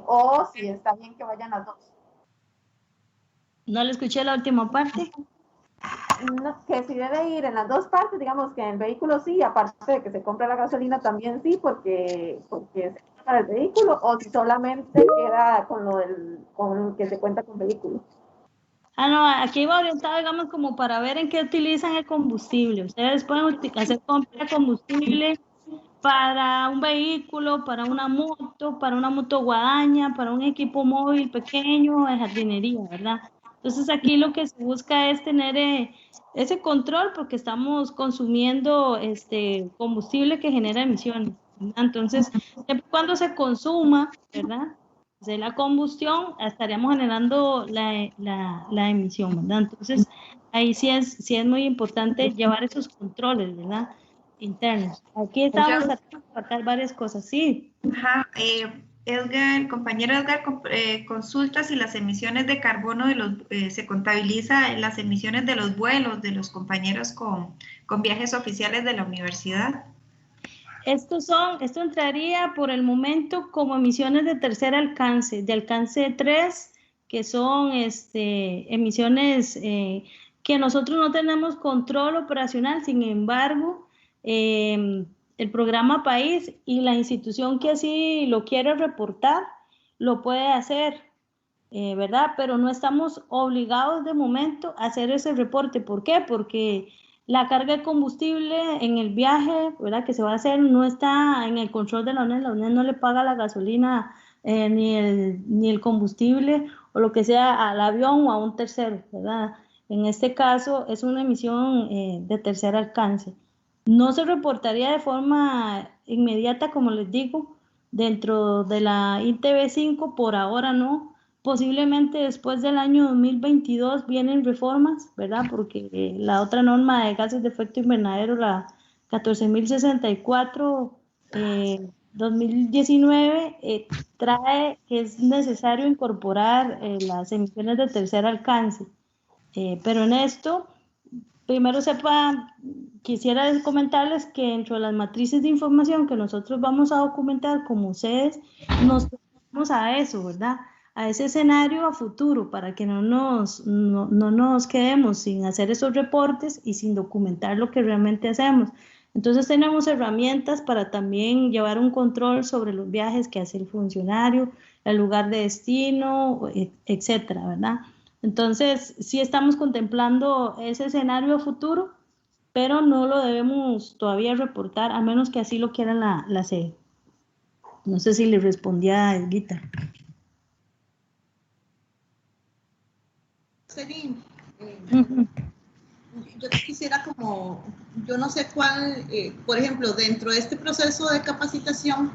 o si está bien que vayan las dos. No le escuché la última parte. No, que si debe ir en las dos partes, digamos que en el vehículo sí, aparte de que se compra la gasolina también sí, porque es para el vehículo, o si solamente queda con que se cuenta con vehículo. No, aquí iba orientado, digamos, como para ver en qué utilizan el combustible. Ustedes pueden hacer compra de combustible para un vehículo, para una moto guadaña, para un equipo móvil pequeño de jardinería, ¿verdad? Entonces aquí lo que se busca es tener ese control, porque estamos consumiendo combustible que genera emisiones, ¿verdad? Entonces, siempre cuando se consuma, ¿verdad?, de la combustión, estaríamos generando la emisión, ¿verdad? Entonces, ahí sí es muy importante llevar esos controles, ¿verdad?, internos. Aquí estamos a tratar varias cosas, sí. Ajá, Edgar, compañero Edgar, consulta si las emisiones de carbono se contabiliza en las emisiones de los vuelos de los compañeros con viajes oficiales de la universidad. Esto entraría por el momento como emisiones de tercer alcance, de alcance 3, que son emisiones que nosotros no tenemos control operacional. Sin embargo, el programa País y la institución que así lo quiere reportar, lo puede hacer, ¿verdad? Pero no estamos obligados de momento a hacer ese reporte. ¿Por qué? Porque la carga de combustible en el viaje, ¿verdad?, que se va a hacer, no está en el control de la UNED. La UNED no le paga la gasolina ni el combustible o lo que sea al avión o a un tercero, ¿verdad? En este caso es una emisión de tercer alcance. No se reportaría de forma inmediata, como les digo, dentro de la INTV5, por ahora no, posiblemente después del año 2022 vienen reformas, ¿verdad? Porque la otra norma de gases de efecto invernadero, la 14.064, 2019, trae que es necesario incorporar las emisiones de tercer alcance. Pero en esto, primero quisiera comentarles que dentro de las matrices de información que nosotros vamos a documentar como ustedes, nos vamos a eso, ¿verdad? A ese escenario a futuro, para que no nos quedemos sin hacer esos reportes y sin documentar lo que realmente hacemos. Entonces tenemos herramientas para también llevar un control sobre los viajes que hace el funcionario, el lugar de destino, etcétera, ¿verdad? Entonces, sí estamos contemplando ese escenario a futuro, pero no lo debemos todavía reportar, a menos que así lo quiera la sede. No sé si le respondía a Elguita. Celine, yo quisiera yo no sé cuál, por ejemplo, dentro de este proceso de capacitación,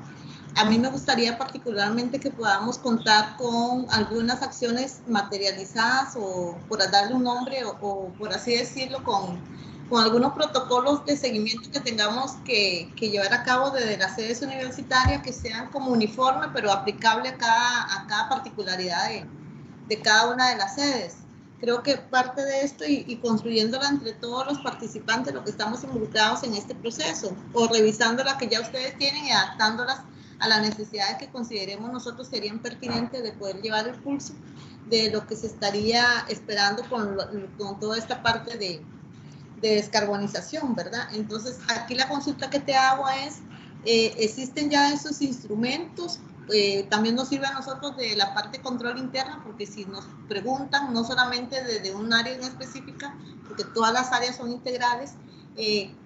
a mí me gustaría particularmente que podamos contar con algunas acciones materializadas o por darle un nombre o por así decirlo, con algunos protocolos de seguimiento que tengamos que llevar a cabo desde las sedes universitarias, que sean como uniforme pero aplicable a cada particularidad de cada una de las sedes. Creo que parte de esto y construyéndola entre todos los participantes, lo que estamos involucrados en este proceso, o revisando la que ya ustedes tienen y adaptándolas a las necesidades que consideremos nosotros serían pertinentes de poder llevar el pulso de lo que se estaría esperando con toda esta parte de descarbonización, ¿verdad? Entonces, aquí la consulta que te hago es, ¿existen ya esos instrumentos? También nos sirve a nosotros de la parte de control interna, porque si nos preguntan, no solamente desde un área en específica, porque todas las áreas son integrales,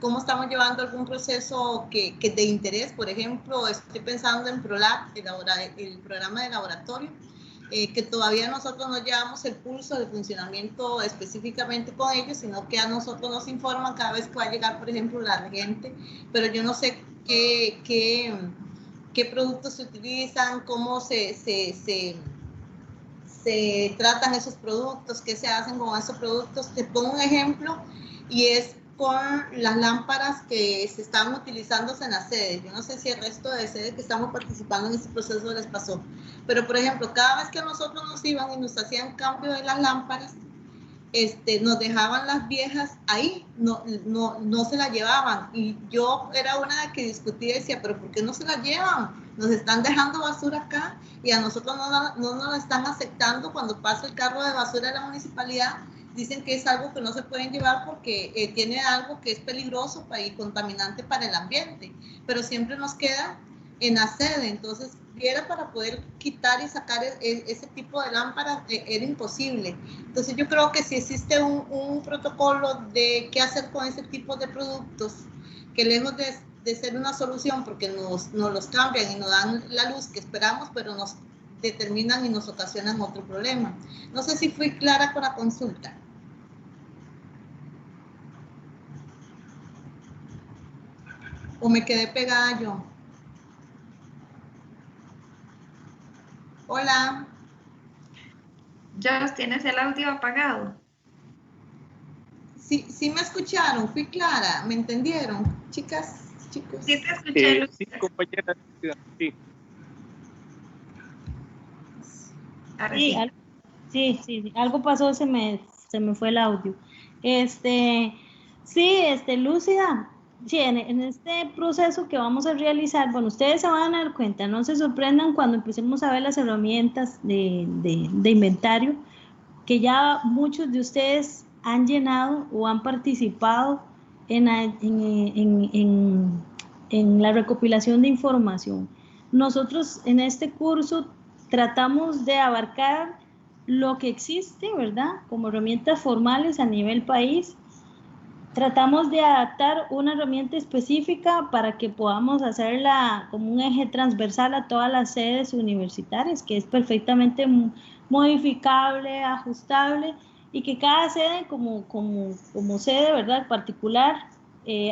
cómo estamos llevando algún proceso que de interés. Por ejemplo, estoy pensando en ProLab, el programa de laboratorio, que todavía nosotros no llevamos el pulso de funcionamiento específicamente con ellos, sino que a nosotros nos informan cada vez que va a llegar, por ejemplo, la reagente, pero yo no sé qué productos se utilizan, cómo se tratan esos productos, qué se hacen con esos productos. Te pongo un ejemplo y es con las lámparas que se estaban utilizándose en las sedes. Yo no sé si el resto de sedes que estamos participando en este proceso les pasó, pero por ejemplo, cada vez que nosotros nos iban y nos hacían cambio de las lámparas, nos dejaban las viejas ahí, no se las llevaban, y yo era una que discutía y decía, pero ¿por qué no se las llevan? Nos están dejando basura acá y a nosotros no nos la están aceptando. Cuando pasa el carro de basura de la municipalidad, dicen que es algo que no se pueden llevar porque tiene algo que es peligroso y contaminante para el ambiente, pero siempre nos queda en la sede. Entonces, era para poder quitar y sacar ese tipo de lámparas, era imposible. Entonces, yo creo que si existe un protocolo de qué hacer con ese tipo de productos, que lejos de ser una solución, porque nos los cambian y nos dan la luz que esperamos, pero nos determinan y nos ocasionan otro problema. No sé si fui clara con la consulta. ¿O me quedé pegada yo? Hola. Joss, ¿tienes el audio apagado? Sí me escucharon, fui clara, ¿me entendieron? Chicas, chicos. Sí te escuché. Sí, compañera. Sí. Sí, algo pasó, se me fue el audio. Lúcida, sí, en este proceso que vamos a realizar, bueno, ustedes se van a dar cuenta, no se sorprendan cuando empecemos a ver las herramientas de inventario, que ya muchos de ustedes han llenado o han participado en la recopilación de información. Nosotros en este curso tratamos de abarcar lo que existe, ¿verdad? Como herramientas formales a nivel país. Tratamos de adaptar una herramienta específica para que podamos hacerla como un eje transversal a todas las sedes universitarias, que es perfectamente modificable, ajustable, y que cada sede como sede, ¿verdad?, particular,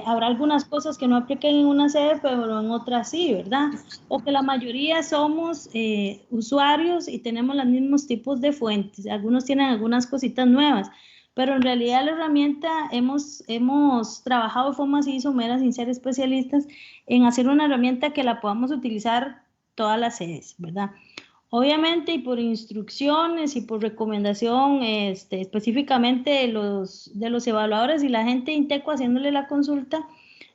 Habrá algunas cosas que no apliquen en una sede, pero en otras sí, ¿verdad? O que la mayoría somos usuarios y tenemos los mismos tipos de fuentes. Algunos tienen algunas cositas nuevas, pero en realidad la herramienta hemos trabajado de forma así somera, sin ser especialistas, en hacer una herramienta que la podamos utilizar todas las sedes, ¿verdad? Obviamente, y por instrucciones y por recomendación específicamente de los evaluadores y la gente de INTECO haciéndole la consulta,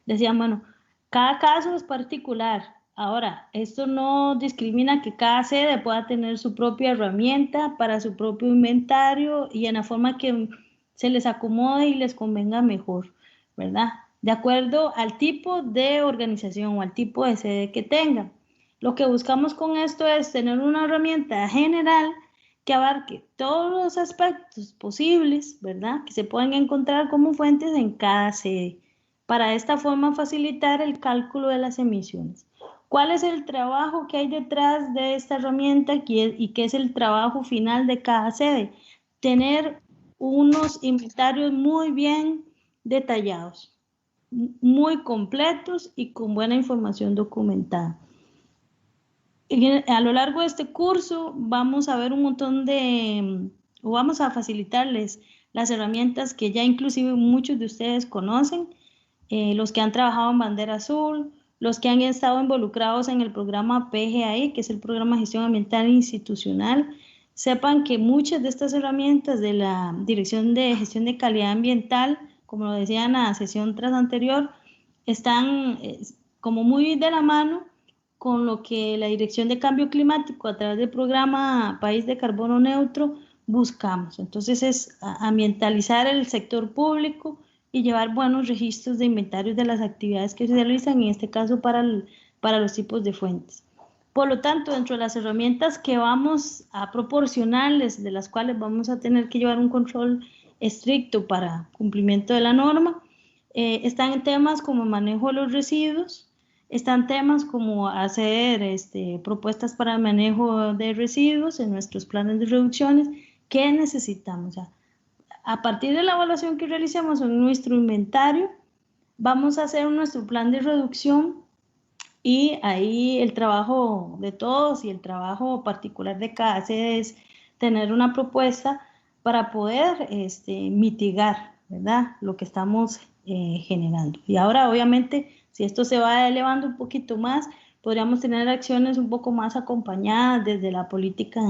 decían, bueno, cada caso es particular. Ahora, esto no discrimina que cada sede pueda tener su propia herramienta para su propio inventario y en la forma que se les acomode y les convenga mejor, ¿verdad? De acuerdo al tipo de organización o al tipo de sede que tengan. Lo que buscamos con esto es tener una herramienta general que abarque todos los aspectos posibles, ¿verdad? Que se pueden encontrar como fuentes en cada sede. Para de esta forma facilitar el cálculo de las emisiones. ¿Cuál es el trabajo que hay detrás de esta herramienta y qué es el trabajo final de cada sede? Tener unos inventarios muy bien detallados, muy completos y con buena información documentada. A lo largo de este curso vamos a ver un montón vamos a facilitarles las herramientas que ya inclusive muchos de ustedes conocen, los que han trabajado en Bandera Azul, los que han estado involucrados en el programa PGAI, que es el Programa de Gestión Ambiental Institucional, sepan que muchas de estas herramientas de la Dirección de Gestión de Calidad Ambiental, como lo decía en la sesión tras anterior, están como muy de la mano con lo que la Dirección de Cambio Climático a través del programa País de Carbono Neutro buscamos. Entonces es ambientalizar el sector público y llevar buenos registros de inventarios de las actividades que se realizan, en este caso para los tipos de fuentes. Por lo tanto, dentro de las herramientas que vamos a proporcionarles, de las cuales vamos a tener que llevar un control estricto para cumplimiento de la norma, están temas como manejo de los residuos, están temas como hacer propuestas para el manejo de residuos en nuestros planes de reducciones. ¿Qué necesitamos? A partir de la evaluación que realicemos en nuestro inventario, vamos a hacer nuestro plan de reducción y ahí el trabajo de todos y el trabajo particular de cada sede es tener una propuesta para poder mitigar, ¿verdad?, lo que estamos generando. Y ahora, obviamente, si esto se va elevando un poquito más, podríamos tener acciones un poco más acompañadas desde la política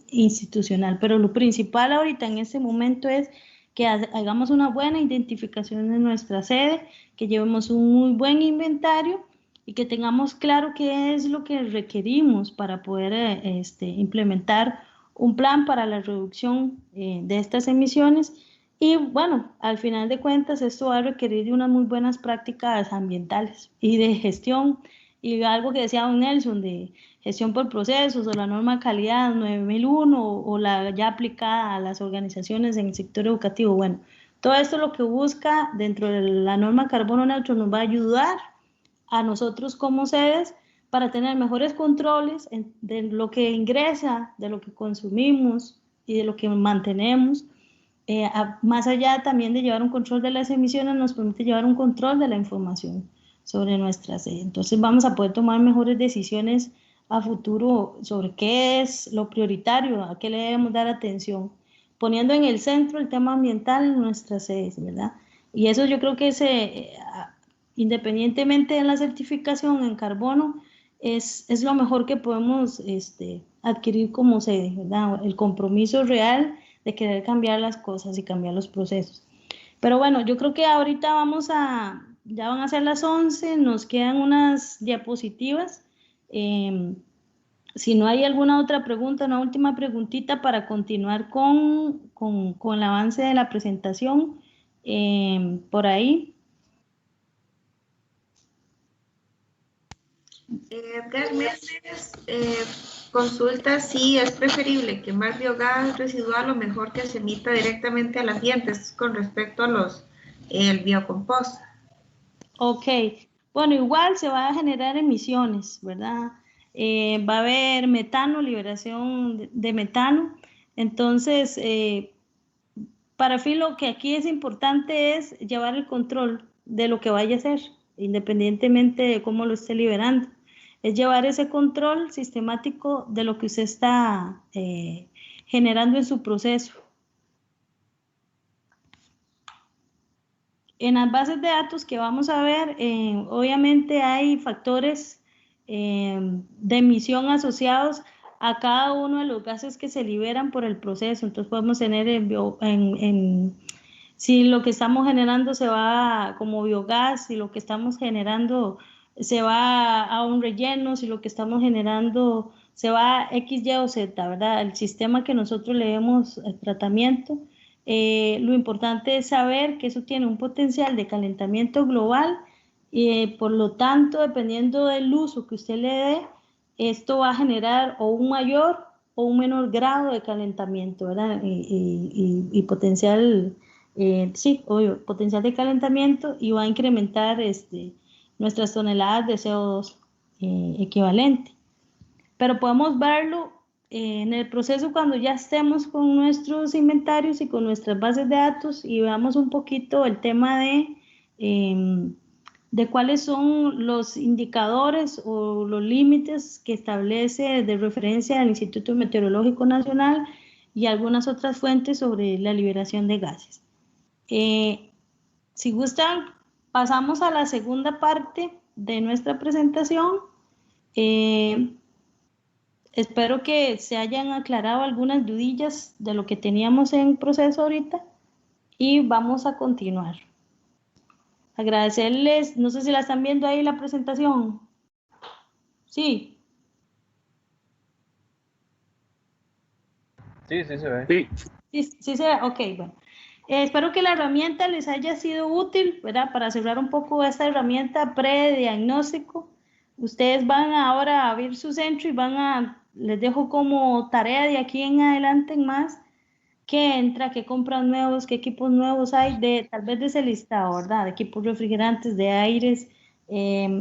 institucional. Pero lo principal ahorita en este momento es que hagamos una buena identificación de nuestra sede, que llevemos un muy buen inventario y que tengamos claro qué es lo que requerimos para poder implementar un plan para la reducción de estas emisiones. Y bueno, al final de cuentas esto va a requerir de unas muy buenas prácticas ambientales y de gestión, y algo que decía don Nelson, de gestión por procesos o la norma calidad 9001 o la ya aplicada a las organizaciones en el sector educativo. Bueno, todo esto lo que busca dentro de la norma carbono neutro nos va a ayudar a nosotros como sedes para tener mejores controles de lo que ingresa, de lo que consumimos y de lo que mantenemos. Más allá también de llevar un control de las emisiones, nos permite llevar un control de la información sobre nuestra sede. Entonces vamos a poder tomar mejores decisiones a futuro sobre qué es lo prioritario, a qué le debemos dar atención, poniendo en el centro el tema ambiental en nuestras sedes, ¿verdad? Y eso yo creo que independientemente de la certificación en carbono, es lo mejor que podemos adquirir como sede, ¿verdad? El compromiso real de querer cambiar las cosas y cambiar los procesos. Pero bueno, yo creo que ahorita ya van a ser las 11, nos quedan unas diapositivas. Si no hay alguna otra pregunta, una última preguntita para continuar con el avance de la presentación, por ahí. Edgar Méndez consulta si es preferible quemar biogás residual o mejor que se emita directamente al ambiente, con respecto a el biocompost. Ok, bueno, igual se va a generar emisiones, ¿verdad? Va a haber metano, liberación de metano. Entonces, para fin lo que aquí es importante es llevar el control de lo que vaya a hacer, independientemente de cómo lo esté liberando. Es llevar ese control sistemático de lo que usted está generando en su proceso. En las bases de datos que vamos a ver, obviamente hay factores de emisión asociados a cada uno de los gases que se liberan por el proceso. Entonces podemos tener si lo que estamos generando se va como biogás, si lo que estamos generando se va a un relleno, si lo que estamos generando se va a X, Y o Z, ¿verdad? El sistema que nosotros le demos tratamiento. Lo importante es saber que eso tiene un potencial de calentamiento global y por lo tanto, dependiendo del uso que usted le dé, esto va a generar o un mayor o un menor grado de calentamiento, ¿verdad? Y potencial, sí, obvio, potencial de calentamiento, y va a incrementar nuestras toneladas de CO2 equivalente. Pero podemos verlo en el proceso cuando ya estemos con nuestros inventarios y con nuestras bases de datos y veamos un poquito el tema de cuáles son los indicadores o los límites que establece de referencia el Instituto Meteorológico Nacional y algunas otras fuentes sobre la liberación de gases. Si gustan, pasamos a la segunda parte de nuestra presentación. Espero que se hayan aclarado algunas dudillas de lo que teníamos en proceso ahorita y vamos a continuar. Agradecerles, no sé si la están viendo ahí la presentación. Sí. Sí, sí se ve. Sí se ve, ok, bueno. Espero que la herramienta les haya sido útil, ¿verdad? Para cerrar un poco esta herramienta prediagnóstico. Ustedes van ahora a abrir su centro y les dejo como tarea de aquí en adelante en más, qué entra, qué compras nuevos, qué equipos nuevos hay, tal vez de ese listado, ¿verdad? De equipos refrigerantes, de aires,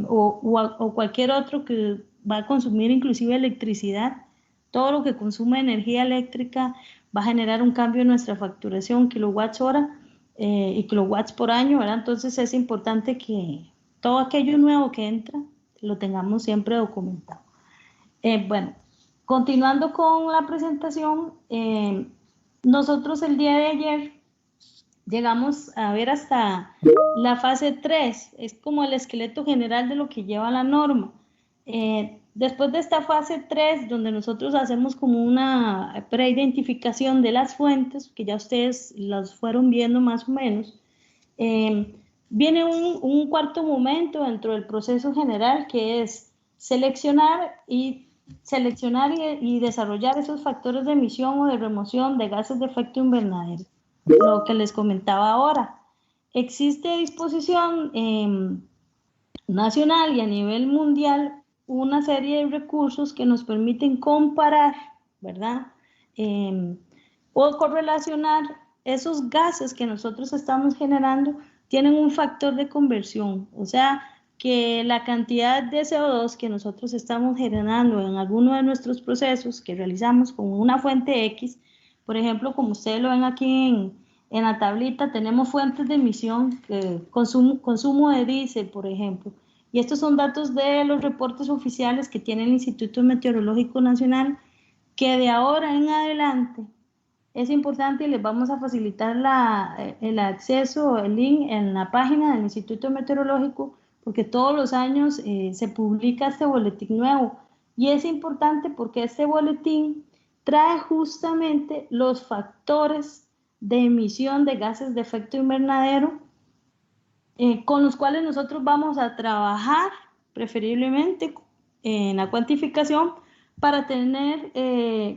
o cualquier otro que va a consumir inclusive electricidad. Todo lo que consume energía eléctrica va a generar un cambio en nuestra facturación, kilowatts hora y kilowatts por año, ¿verdad? Entonces es importante que todo aquello nuevo que entra lo tengamos siempre documentado. Bueno, continuando con la presentación, nosotros el día de ayer llegamos a ver hasta la fase 3, es como el esqueleto general de lo que lleva la norma. Después de esta fase 3, donde nosotros hacemos como una preidentificación de las fuentes, que ya ustedes las fueron viendo más o menos, viene un cuarto momento dentro del proceso general, que es seleccionar y desarrollar esos factores de emisión o de remoción de gases de efecto invernadero, lo que les comentaba ahora. Existe a disposición nacional y a nivel mundial una serie de recursos que nos permiten comparar, ¿verdad? O correlacionar esos gases que nosotros estamos generando, tienen un factor de conversión, o sea, que la cantidad de CO2 que nosotros estamos generando en alguno de nuestros procesos que realizamos con una fuente X, por ejemplo, como ustedes lo ven aquí en la tablita, tenemos fuentes de emisión, consumo de diésel, por ejemplo, y estos son datos de los reportes oficiales que tiene el Instituto Meteorológico Nacional, que de ahora en adelante es importante y les vamos a facilitar el acceso, el link en la página del Instituto Meteorológico, porque todos los años se publica este boletín nuevo. Y es importante porque este boletín trae justamente los factores de emisión de gases de efecto invernadero con los cuales nosotros vamos a trabajar preferiblemente en la cuantificación para tener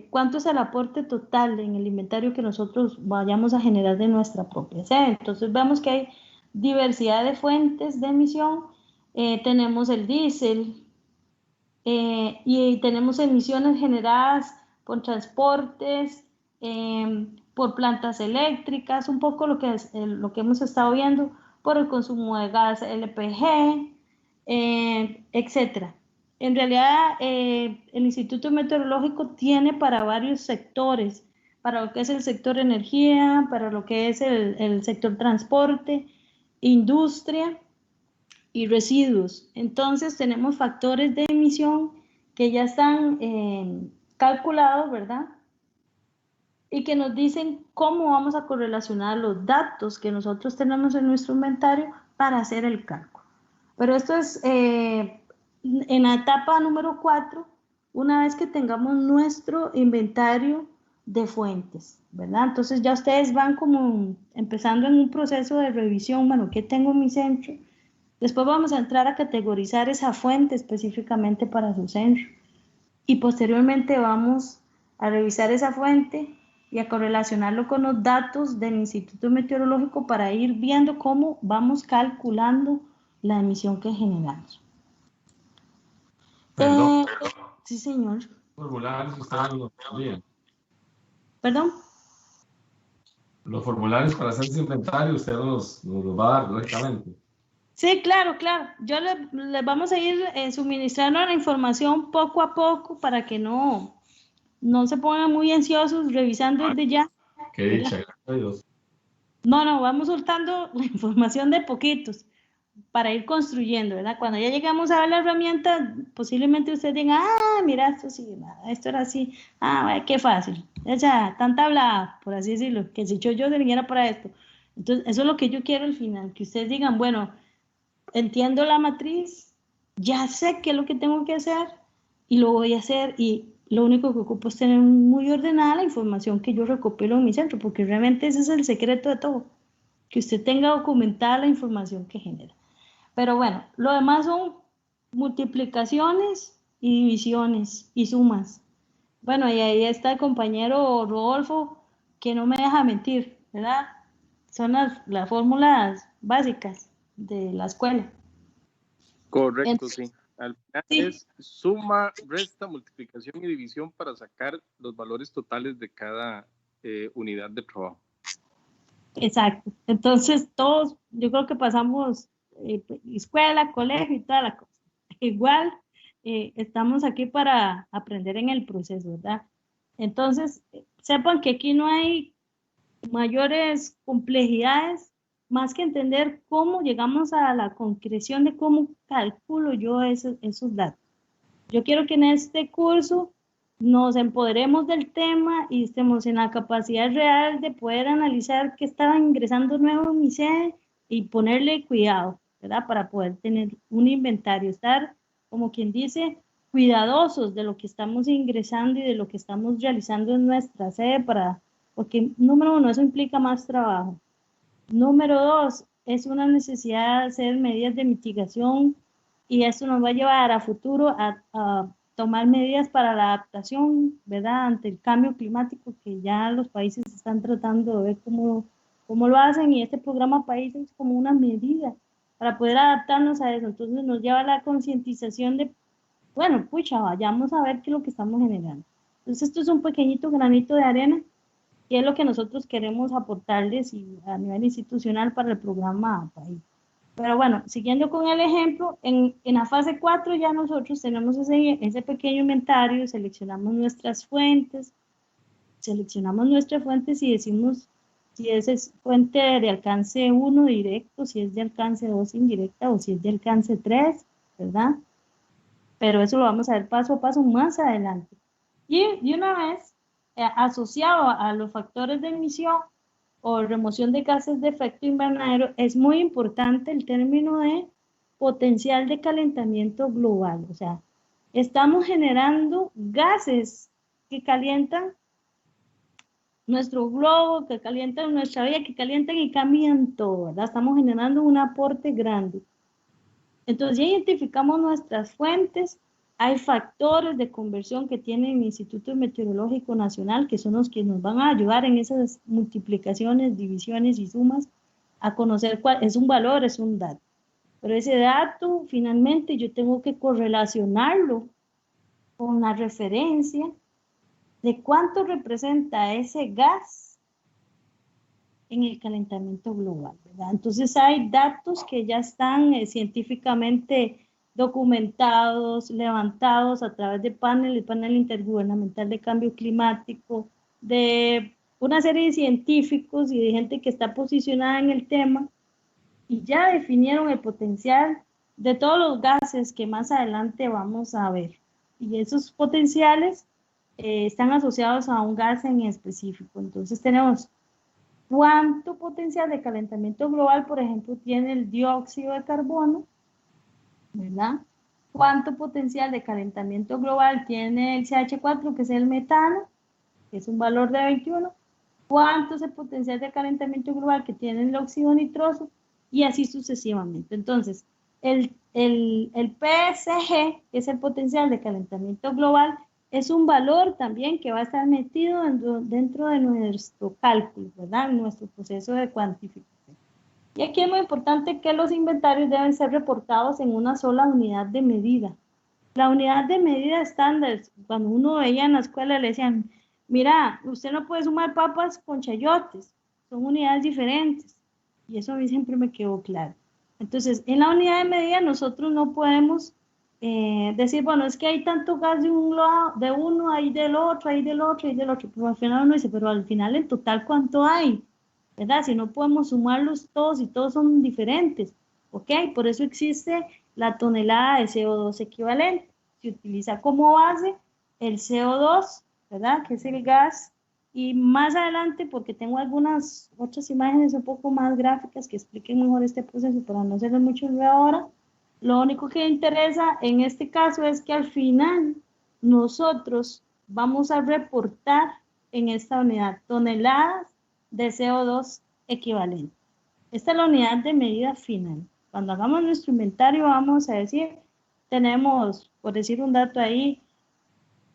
cuánto es el aporte total en el inventario que nosotros vayamos a generar de nuestra propia sede. Entonces vemos que hay diversidad de fuentes de emisión, tenemos el diésel y tenemos emisiones generadas por transportes, por plantas eléctricas, un poco lo que hemos estado viendo, por el consumo de gas LPG, etcétera. En realidad, el Instituto Meteorológico tiene para varios sectores, para lo que es el sector energía, para lo que es el sector transporte, industria, y residuos. Entonces tenemos factores de emisión que ya están calculados, ¿verdad? Y que nos dicen cómo vamos a correlacionar los datos que nosotros tenemos en nuestro inventario para hacer el cálculo. Pero esto es en la etapa número 4, una vez que tengamos nuestro inventario de fuentes, ¿verdad? Entonces ya ustedes van como empezando en un proceso de revisión, bueno, ¿qué tengo en mi centro? Después vamos a entrar a categorizar esa fuente específicamente para su centro. Y posteriormente vamos a revisar esa fuente y a correlacionarlo con los datos del Instituto Meteorológico para ir viendo cómo vamos calculando la emisión que generamos. Perdón. Sí, señor. Formularios ustedes no los envían. ¿Perdón? Los formularios para hacer ese inventario usted nos los va a dar directamente. Sí, claro, claro. Yo les vamos a ir suministrando la información poco a poco para que no se pongan muy ansiosos revisando desde ya. Qué dicha, gracias a Dios. No, vamos soltando la información de poquitos para ir construyendo, ¿verdad? Cuando ya llegamos a ver la herramienta, posiblemente ustedes digan, mira, esto sí, esto era así, qué fácil, esa tanta hablada, por así decirlo, que si yo viniera para esto. Entonces, eso es lo que yo quiero al final, que ustedes digan, bueno, entiendo la matriz, ya sé qué es lo que tengo que hacer y lo voy a hacer, y lo único que ocupo es tener muy ordenada la información que yo recopilo en mi centro, porque realmente ese es el secreto de todo, que usted tenga documentada la información que genera. Pero bueno, lo demás son multiplicaciones y divisiones y sumas. Bueno, y ahí está el compañero Rodolfo, que no me deja mentir, ¿verdad? Son las fórmulas básicas de la escuela. Correcto, sí. Al final sí. Es suma, resta, multiplicación y división para sacar los valores totales de cada unidad de trabajo. Exacto. Entonces, todos, yo creo que pasamos escuela, colegio y toda la cosa. Igual, estamos aquí para aprender en el proceso, ¿verdad? Entonces, sepan que aquí no hay mayores complejidades más que entender cómo llegamos a la concreción de cómo calculo yo esos datos. Yo quiero que en este curso nos empoderemos del tema y estemos en la capacidad real de poder analizar qué estaba ingresando nuevo en mi sede y ponerle cuidado, ¿verdad? Para poder tener un inventario, estar, como quien dice, cuidadosos de lo que estamos ingresando y de lo que estamos realizando en nuestra sede porque número 1, eso implica más trabajo. Número 2, es una necesidad de hacer medidas de mitigación y eso nos va a llevar a futuro a tomar medidas para la adaptación, ¿verdad? Ante el cambio climático que ya los países están tratando de ver cómo lo hacen, y este programa país es como una medida para poder adaptarnos a eso. Entonces nos lleva a la concientización de, bueno, pucha, vayamos a ver qué es lo que estamos generando. Entonces esto es un pequeñito granito de arena y es lo que nosotros queremos aportarles a nivel institucional para el programa país. Pero bueno, siguiendo con el ejemplo, en la fase 4 ya nosotros tenemos ese pequeño inventario, seleccionamos nuestras fuentes y decimos si es fuente de alcance 1 directo, si es de alcance 2 indirecta o si es de alcance 3, ¿verdad? Pero eso lo vamos a ver paso a paso más adelante. Y una vez asociado a los factores de emisión o remoción de gases de efecto invernadero, es muy importante el término de potencial de calentamiento global. O sea, estamos generando gases que calientan nuestro globo, que calientan nuestra vida, que calientan y cambian todo, ¿verdad? Estamos generando un aporte grande. Entonces ya identificamos nuestras fuentes. Hay factores de conversión que tiene el Instituto Meteorológico Nacional, que son los que nos van a ayudar en esas multiplicaciones, divisiones y sumas, a conocer cuál es un valor, es un dato. Pero ese dato, finalmente, yo tengo que correlacionarlo con la referencia de cuánto representa ese gas en el calentamiento global, ¿verdad? Entonces hay datos que ya están científicamente documentados, levantados a través de el panel intergubernamental de cambio climático, de una serie de científicos y de gente que está posicionada en el tema, y ya definieron el potencial de todos los gases que más adelante vamos a ver. Y esos potenciales están asociados a un gas en específico. Entonces tenemos cuánto potencial de calentamiento global, por ejemplo, tiene el dióxido de carbono, ¿verdad? Cuánto potencial de calentamiento global tiene el CH4, que es el metano, que es un valor de 21. Cuánto es el potencial de calentamiento global que tiene el óxido nitroso, y así sucesivamente. Entonces, el PSG, que es el potencial de calentamiento global, es un valor también que va a estar metido dentro de nuestro cálculo, ¿verdad? En nuestro proceso de cuantificación. Y aquí es muy importante que los inventarios deben ser reportados en una sola unidad de medida. La unidad de medida estándar, cuando uno veía en la escuela le decían, mira, usted no puede sumar papas con chayotes, son unidades diferentes. Y eso a mí siempre me quedó claro. Entonces, en la unidad de medida nosotros no podemos decir, bueno, es que hay tanto gas de un lado, de uno, hay del otro, hay del otro, hay del otro. Pero al final uno dice, pero al final en total, ¿cuánto hay? ¿Verdad? Si no podemos sumarlos todos y todos son diferentes. ¿Ok? Por eso existe la tonelada de CO2 equivalente. Se utiliza como base el CO2, ¿verdad? Que es el gas. Y más adelante, porque tengo algunas otras imágenes un poco más gráficas que expliquen mejor este proceso para no hacerlo mucho ahora, lo único que interesa en este caso es que al final nosotros vamos a reportar en esta unidad toneladas de CO2 equivalente. Esta es la unidad de medida final. Cuando hagamos nuestro inventario vamos a decir, tenemos, por decir un dato ahí,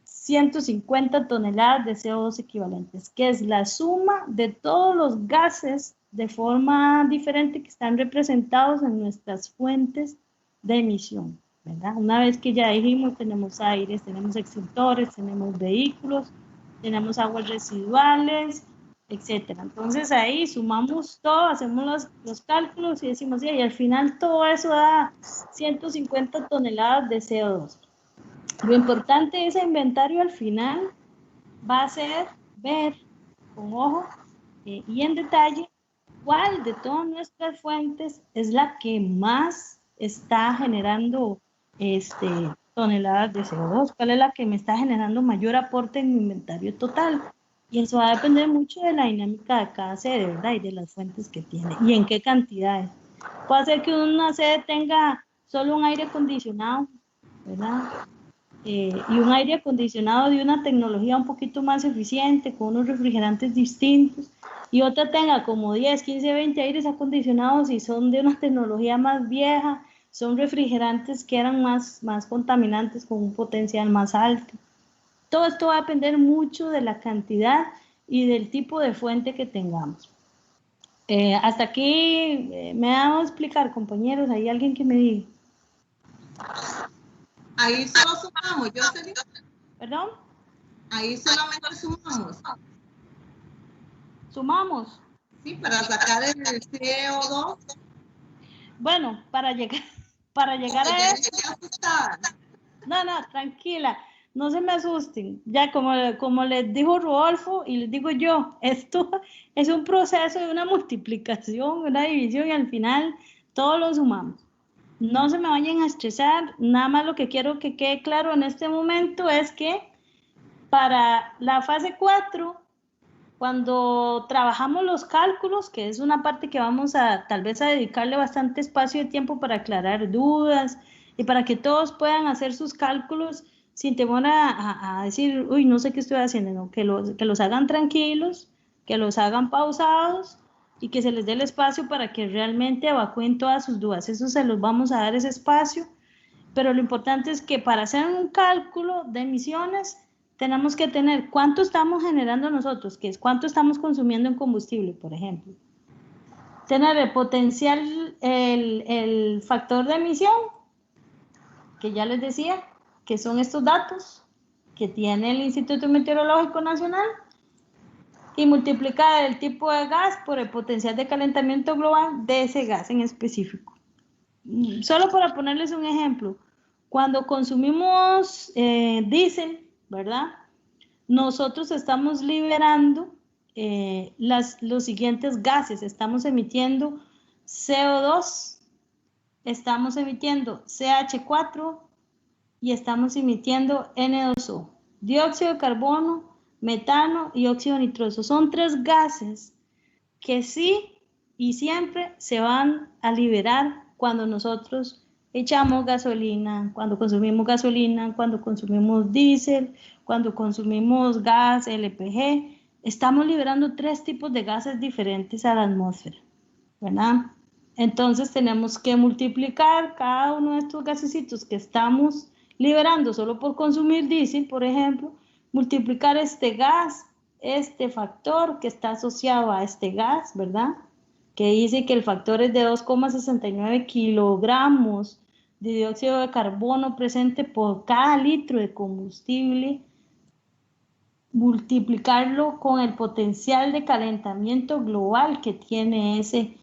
150 toneladas de CO2 equivalentes, que es la suma de todos los gases de forma diferente que están representados en nuestras fuentes de emisión, ¿verdad? Una vez que ya dijimos, tenemos aires, tenemos extintores, tenemos vehículos, tenemos aguas residuales, etcétera. Entonces ahí sumamos todo, hacemos los cálculos y decimos, sí, y al final todo eso da 150 toneladas de CO2. Lo importante de ese inventario al final va a ser ver con ojo y en detalle cuál de todas nuestras fuentes es la que más está generando toneladas de CO2, cuál es la que me está generando mayor aporte en mi inventario total. Y eso va a depender mucho de la dinámica de cada sede, ¿verdad? Y de las fuentes que tiene y en qué cantidades. Puede ser que una sede tenga solo un aire acondicionado, ¿verdad? Y un aire acondicionado de una tecnología un poquito más eficiente, con unos refrigerantes distintos, y otra tenga como 10, 15, 20 aires acondicionados y son de una tecnología más vieja, son refrigerantes que eran más contaminantes con un potencial más alto. Todo esto va a depender mucho de la cantidad y del tipo de fuente que tengamos. Hasta aquí me ha dado a explicar, compañeros, ¿hay alguien que me diga? Ahí solo sumamos, Jocelyn. ¿Perdón? Ahí solamente sumamos. ¿Sumamos? Sí, para sacar el CO2. Bueno, para llegar a eso. No, tranquila, no se me asusten. Ya como les dijo Rodolfo y les digo yo, esto es un proceso de una multiplicación, una división y al final todos lo sumamos. No se me vayan a estresar, nada más lo que quiero que quede claro en este momento es que para la fase 4, cuando trabajamos los cálculos, que es una parte que vamos a tal vez a dedicarle bastante espacio de tiempo para aclarar dudas y para que todos puedan hacer sus cálculos sin temor a decir, uy, no sé qué estoy haciendo, ¿no? Que los hagan tranquilos, que los hagan pausados y que se les dé el espacio para que realmente evacúen todas sus dudas. Eso se los vamos a dar ese espacio, pero lo importante es que para hacer un cálculo de emisiones tenemos que tener cuánto estamos generando nosotros, que es cuánto estamos consumiendo en combustible, por ejemplo. Tener el potencial, el factor de emisión, que ya les decía, que son estos datos que tiene el Instituto Meteorológico Nacional, y multiplicar el tipo de gas por el potencial de calentamiento global de ese gas en específico. Solo para ponerles un ejemplo, cuando consumimos diésel, ¿verdad? Nosotros estamos liberando los siguientes gases, estamos emitiendo CO2, estamos emitiendo CH4 y estamos emitiendo N2O, dióxido de carbono, metano y óxido nitroso. Son 3 gases que sí y siempre se van a liberar cuando nosotros echamos gasolina, cuando consumimos diésel, cuando consumimos gas LPG. Estamos liberando 3 tipos de gases diferentes a la atmósfera, ¿verdad? Entonces tenemos que multiplicar cada uno de estos gasecitos que estamos liberando solo por consumir diésel, por ejemplo, multiplicar este gas, este factor que está asociado a este gas, ¿verdad? Que dice que el factor es de 2,69 kilogramos de dióxido de carbono presente por cada litro de combustible, multiplicarlo con el potencial de calentamiento global que tiene ese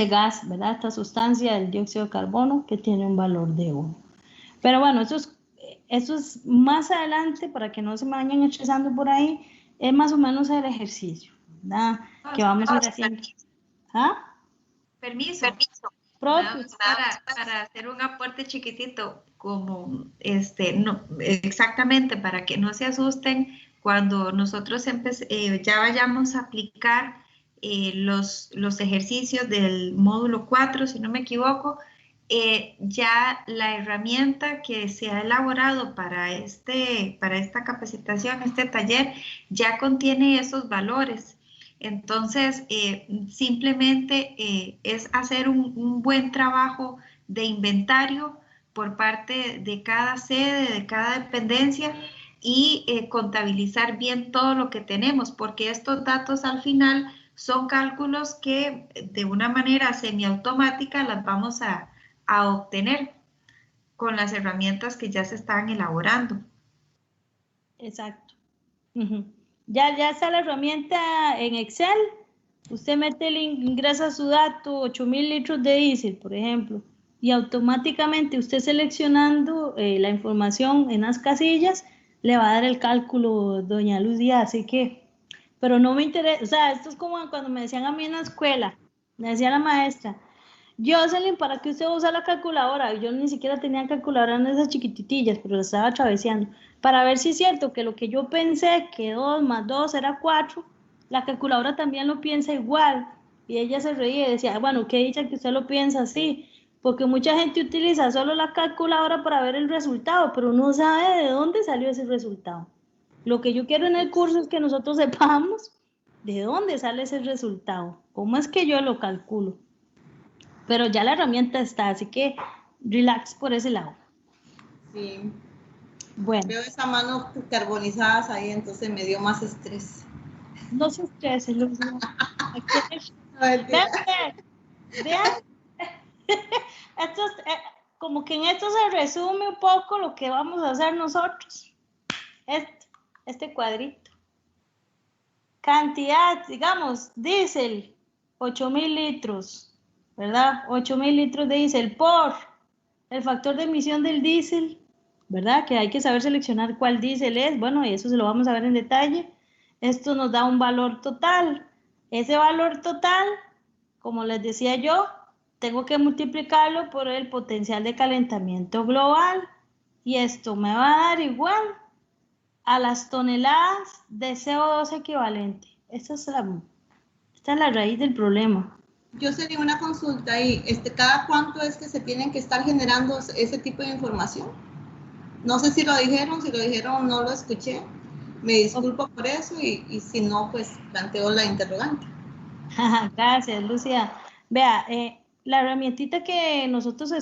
gas, ¿verdad? Esta sustancia del dióxido de carbono que tiene un valor de 1. Pero bueno, eso es más adelante para que no se me vayan estresando por ahí, es más o menos el ejercicio, ¿verdad? Que vamos a ir haciendo. ¿Ah? Permiso. Para hacer un aporte chiquitito, como no, exactamente para que no se asusten cuando nosotros ya vayamos a aplicar los ejercicios del módulo 4, si no me equivoco, ya la herramienta que se ha elaborado para esta capacitación, este taller, ya contiene esos valores. Entonces, simplemente es hacer un buen trabajo de inventario por parte de cada sede, de cada dependencia, y contabilizar bien todo lo que tenemos, porque estos datos al final son cálculos que de una manera semiautomática las vamos a obtener con las herramientas que ya se están elaborando. Exacto. Ya está la herramienta en Excel. Usted mete ingresa su dato, 8.000 litros de diésel, por ejemplo, y automáticamente usted seleccionando la información en las casillas, le va a dar el cálculo, doña Lucía, así que, pero no me interesa, o sea, esto es como cuando me decían a mí en la escuela, me decía la maestra, Jocelyn, ¿para qué usted usa la calculadora? Yo ni siquiera tenía calculadora en esas chiquititillas, pero la estaba atravesando, para ver si es cierto que lo que yo pensé, que 2 más 2 era 4, la calculadora también lo piensa igual, y ella se reía y decía, bueno, qué dicha que usted lo piensa así, porque mucha gente utiliza solo la calculadora para ver el resultado, pero no sabe de dónde salió ese resultado. Lo que yo quiero en el curso es que nosotros sepamos de dónde sale ese resultado, cómo es que yo lo calculo. Pero ya la herramienta está, así que relax por ese lado. Sí. Bueno. Veo esas manos carbonizadas ahí, entonces me dio más estrés. No se estresen, Lucía. Vean. Esto es, como que en esto se resume un poco lo que vamos a hacer nosotros. Este cuadrito. Cantidad, digamos, diésel, 8.000 litros, ¿verdad? 8.000 litros de diésel por el factor de emisión del diésel, ¿verdad? Que hay que saber seleccionar cuál diésel es. Bueno, y eso se lo vamos a ver en detalle. Esto nos da un valor total. Ese valor total, como les decía yo, tengo que multiplicarlo por el potencial de calentamiento global. Y esto me va a dar igual a las toneladas de CO2 equivalente. Esta es la raíz del problema. Yo sería una consulta ahí, ¿cada cuánto es que se tienen que estar generando ese tipo de información? No sé si lo dijeron no lo escuché. Me disculpo por eso y si no, pues planteo la interrogante. Gracias, Lucía. Vea, la herramientita que nosotros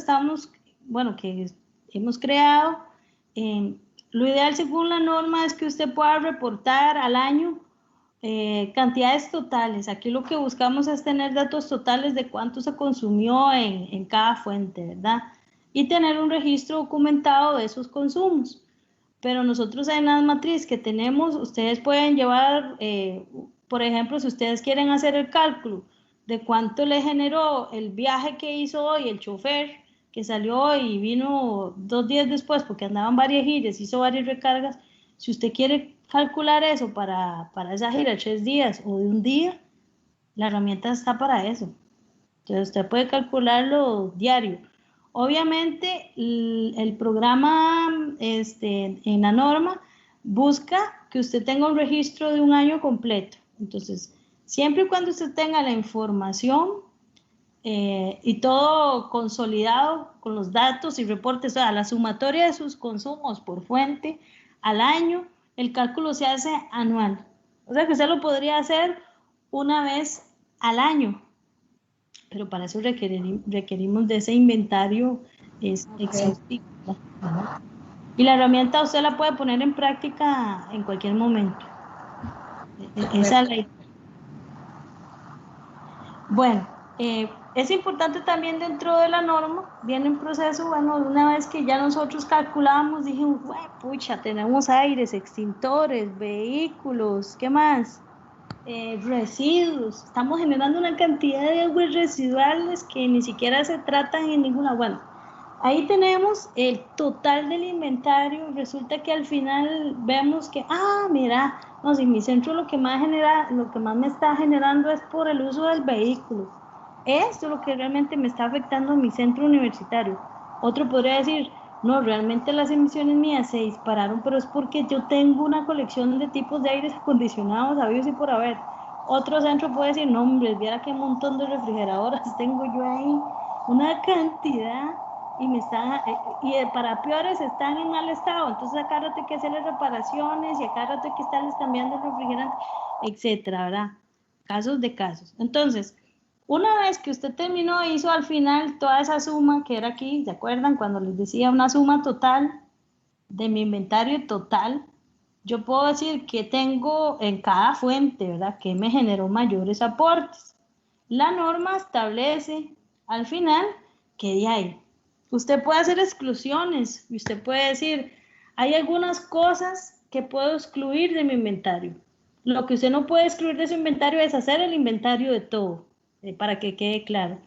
que hemos creado, lo ideal según la norma es que usted pueda reportar al año cantidades totales. Aquí lo que buscamos es tener datos totales de cuánto se consumió en cada fuente, ¿verdad? Y tener un registro documentado de esos consumos. Pero nosotros en la matriz que tenemos, ustedes pueden llevar, por ejemplo, si ustedes quieren hacer el cálculo de cuánto le generó el viaje que hizo hoy el chofer, que salió hoy y vino 2 días después porque andaban varias giras, hizo varias recargas. Si usted quiere calcular eso para esa gira 3 días o de un día, la herramienta está para eso. Entonces usted puede calcularlo diario. Obviamente el programa en la norma busca que usted tenga un registro de un año completo. Entonces, siempre y cuando usted tenga la información y todo consolidado con los datos y reportes, o sea, la sumatoria de sus consumos por fuente al año, el cálculo se hace anual. O sea que usted lo podría hacer una vez al año, pero para eso requerimos de ese inventario exhaustivo. Y la herramienta usted la puede poner en práctica en cualquier momento. Esa es la idea. Bueno, es importante también dentro de la norma, viene un proceso, bueno, una vez que ya nosotros calculamos, dijimos, pucha, tenemos aires, extintores, vehículos, ¿qué más? Residuos, estamos generando una cantidad de aguas residuales que ni siquiera se tratan en ninguna. Bueno, ahí tenemos el total del inventario. Resulta que al final vemos que, mira, no, si mi centro lo que más me está generando es por el uso del vehículo. Esto es lo que realmente me está afectando a mi centro universitario. Otro podría decir, no, realmente las emisiones mías se dispararon, pero es porque yo tengo una colección de tipos de aires acondicionados habidos y por haber. Otro centro puede decir, no, hombre, viera qué montón de refrigeradoras tengo yo ahí, una cantidad, y para peores están en mal estado, entonces acá rato hay que hacerles reparaciones y acá rato hay que estarles cambiando el refrigerante, etcétera, ¿verdad? Casos de casos. Entonces, una vez que usted terminó, hizo al final toda esa suma que era aquí, ¿se acuerdan? Cuando les decía una suma total de mi inventario total, yo puedo decir que tengo en cada fuente, ¿verdad? Que me generó mayores aportes. La norma establece al final que de ahí usted puede hacer exclusiones y usted puede decir, hay algunas cosas que puedo excluir de mi inventario. Lo que usted no puede excluir de su inventario es hacer el inventario de todo. Para que quede claro,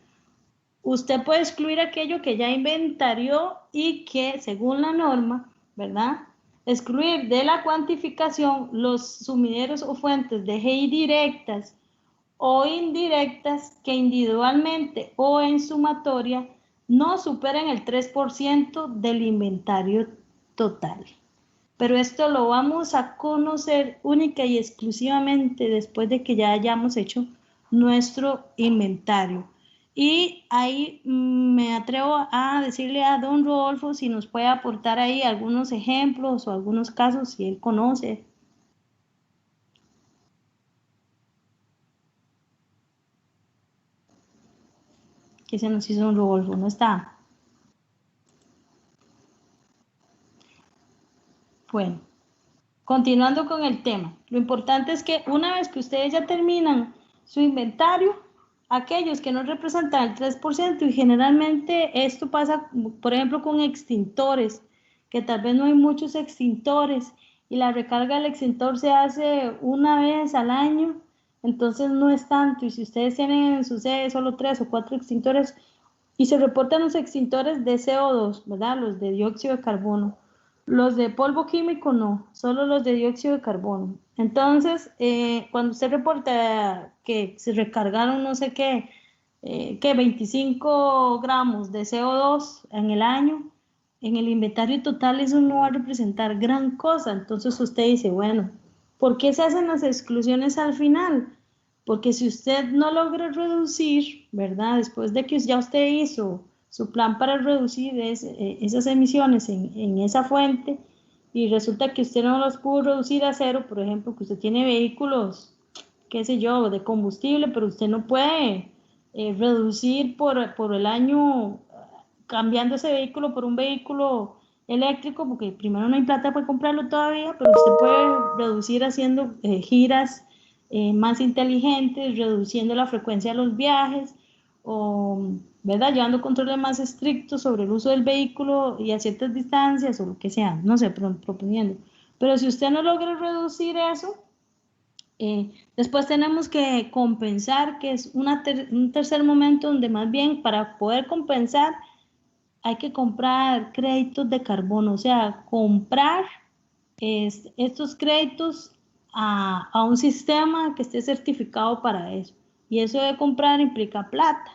usted puede excluir aquello que ya inventarió y que según la norma, ¿verdad? Excluir de la cuantificación los sumideros o fuentes de GI directas o indirectas que individualmente o en sumatoria no superen el 3% del inventario total. Pero esto lo vamos a conocer única y exclusivamente después de que ya hayamos hecho nuestro inventario. Y ahí me atrevo a decirle a don Rodolfo si nos puede aportar ahí algunos ejemplos o algunos casos si él conoce. ¿Qué se nos hizo don Rodolfo? ¿No está? Bueno, continuando con el tema. Lo importante es que una vez que ustedes ya terminan su inventario, aquellos que no representan el 3%, y generalmente esto pasa, por ejemplo, con extintores, que tal vez no hay muchos extintores y la recarga del extintor se hace una vez al año, entonces no es tanto. Y si ustedes tienen en su sede solo 3 o 4 extintores y se reportan los extintores de CO2, ¿verdad? Los de dióxido de carbono. Los de polvo químico no, solo los de dióxido de carbono. Entonces, cuando usted reporta que se recargaron no sé qué, 25 gramos de CO2 en el año, en el inventario total eso no va a representar gran cosa. Entonces usted dice, bueno, ¿por qué se hacen las exclusiones al final? Porque si usted no logra reducir, ¿verdad? Después de que ya usted hizo su plan para reducir esas emisiones en esa fuente y resulta que usted no los pudo reducir a cero, por ejemplo, que usted tiene vehículos, qué sé yo, de combustible, pero usted no puede reducir por el año cambiando ese vehículo por un vehículo eléctrico, porque primero no hay plata para comprarlo todavía, pero usted puede reducir haciendo giras más inteligentes, reduciendo la frecuencia de los viajes, o, ¿verdad?, llevando controles más estrictos sobre el uso del vehículo y a ciertas distancias o lo que sea, no sé, proponiendo. Pero si usted no logra reducir eso, después tenemos que compensar, que es un tercer momento donde más bien para poder compensar hay que comprar créditos de carbono, o sea, comprar estos créditos a un sistema que esté certificado para eso. Y eso de comprar implica plata.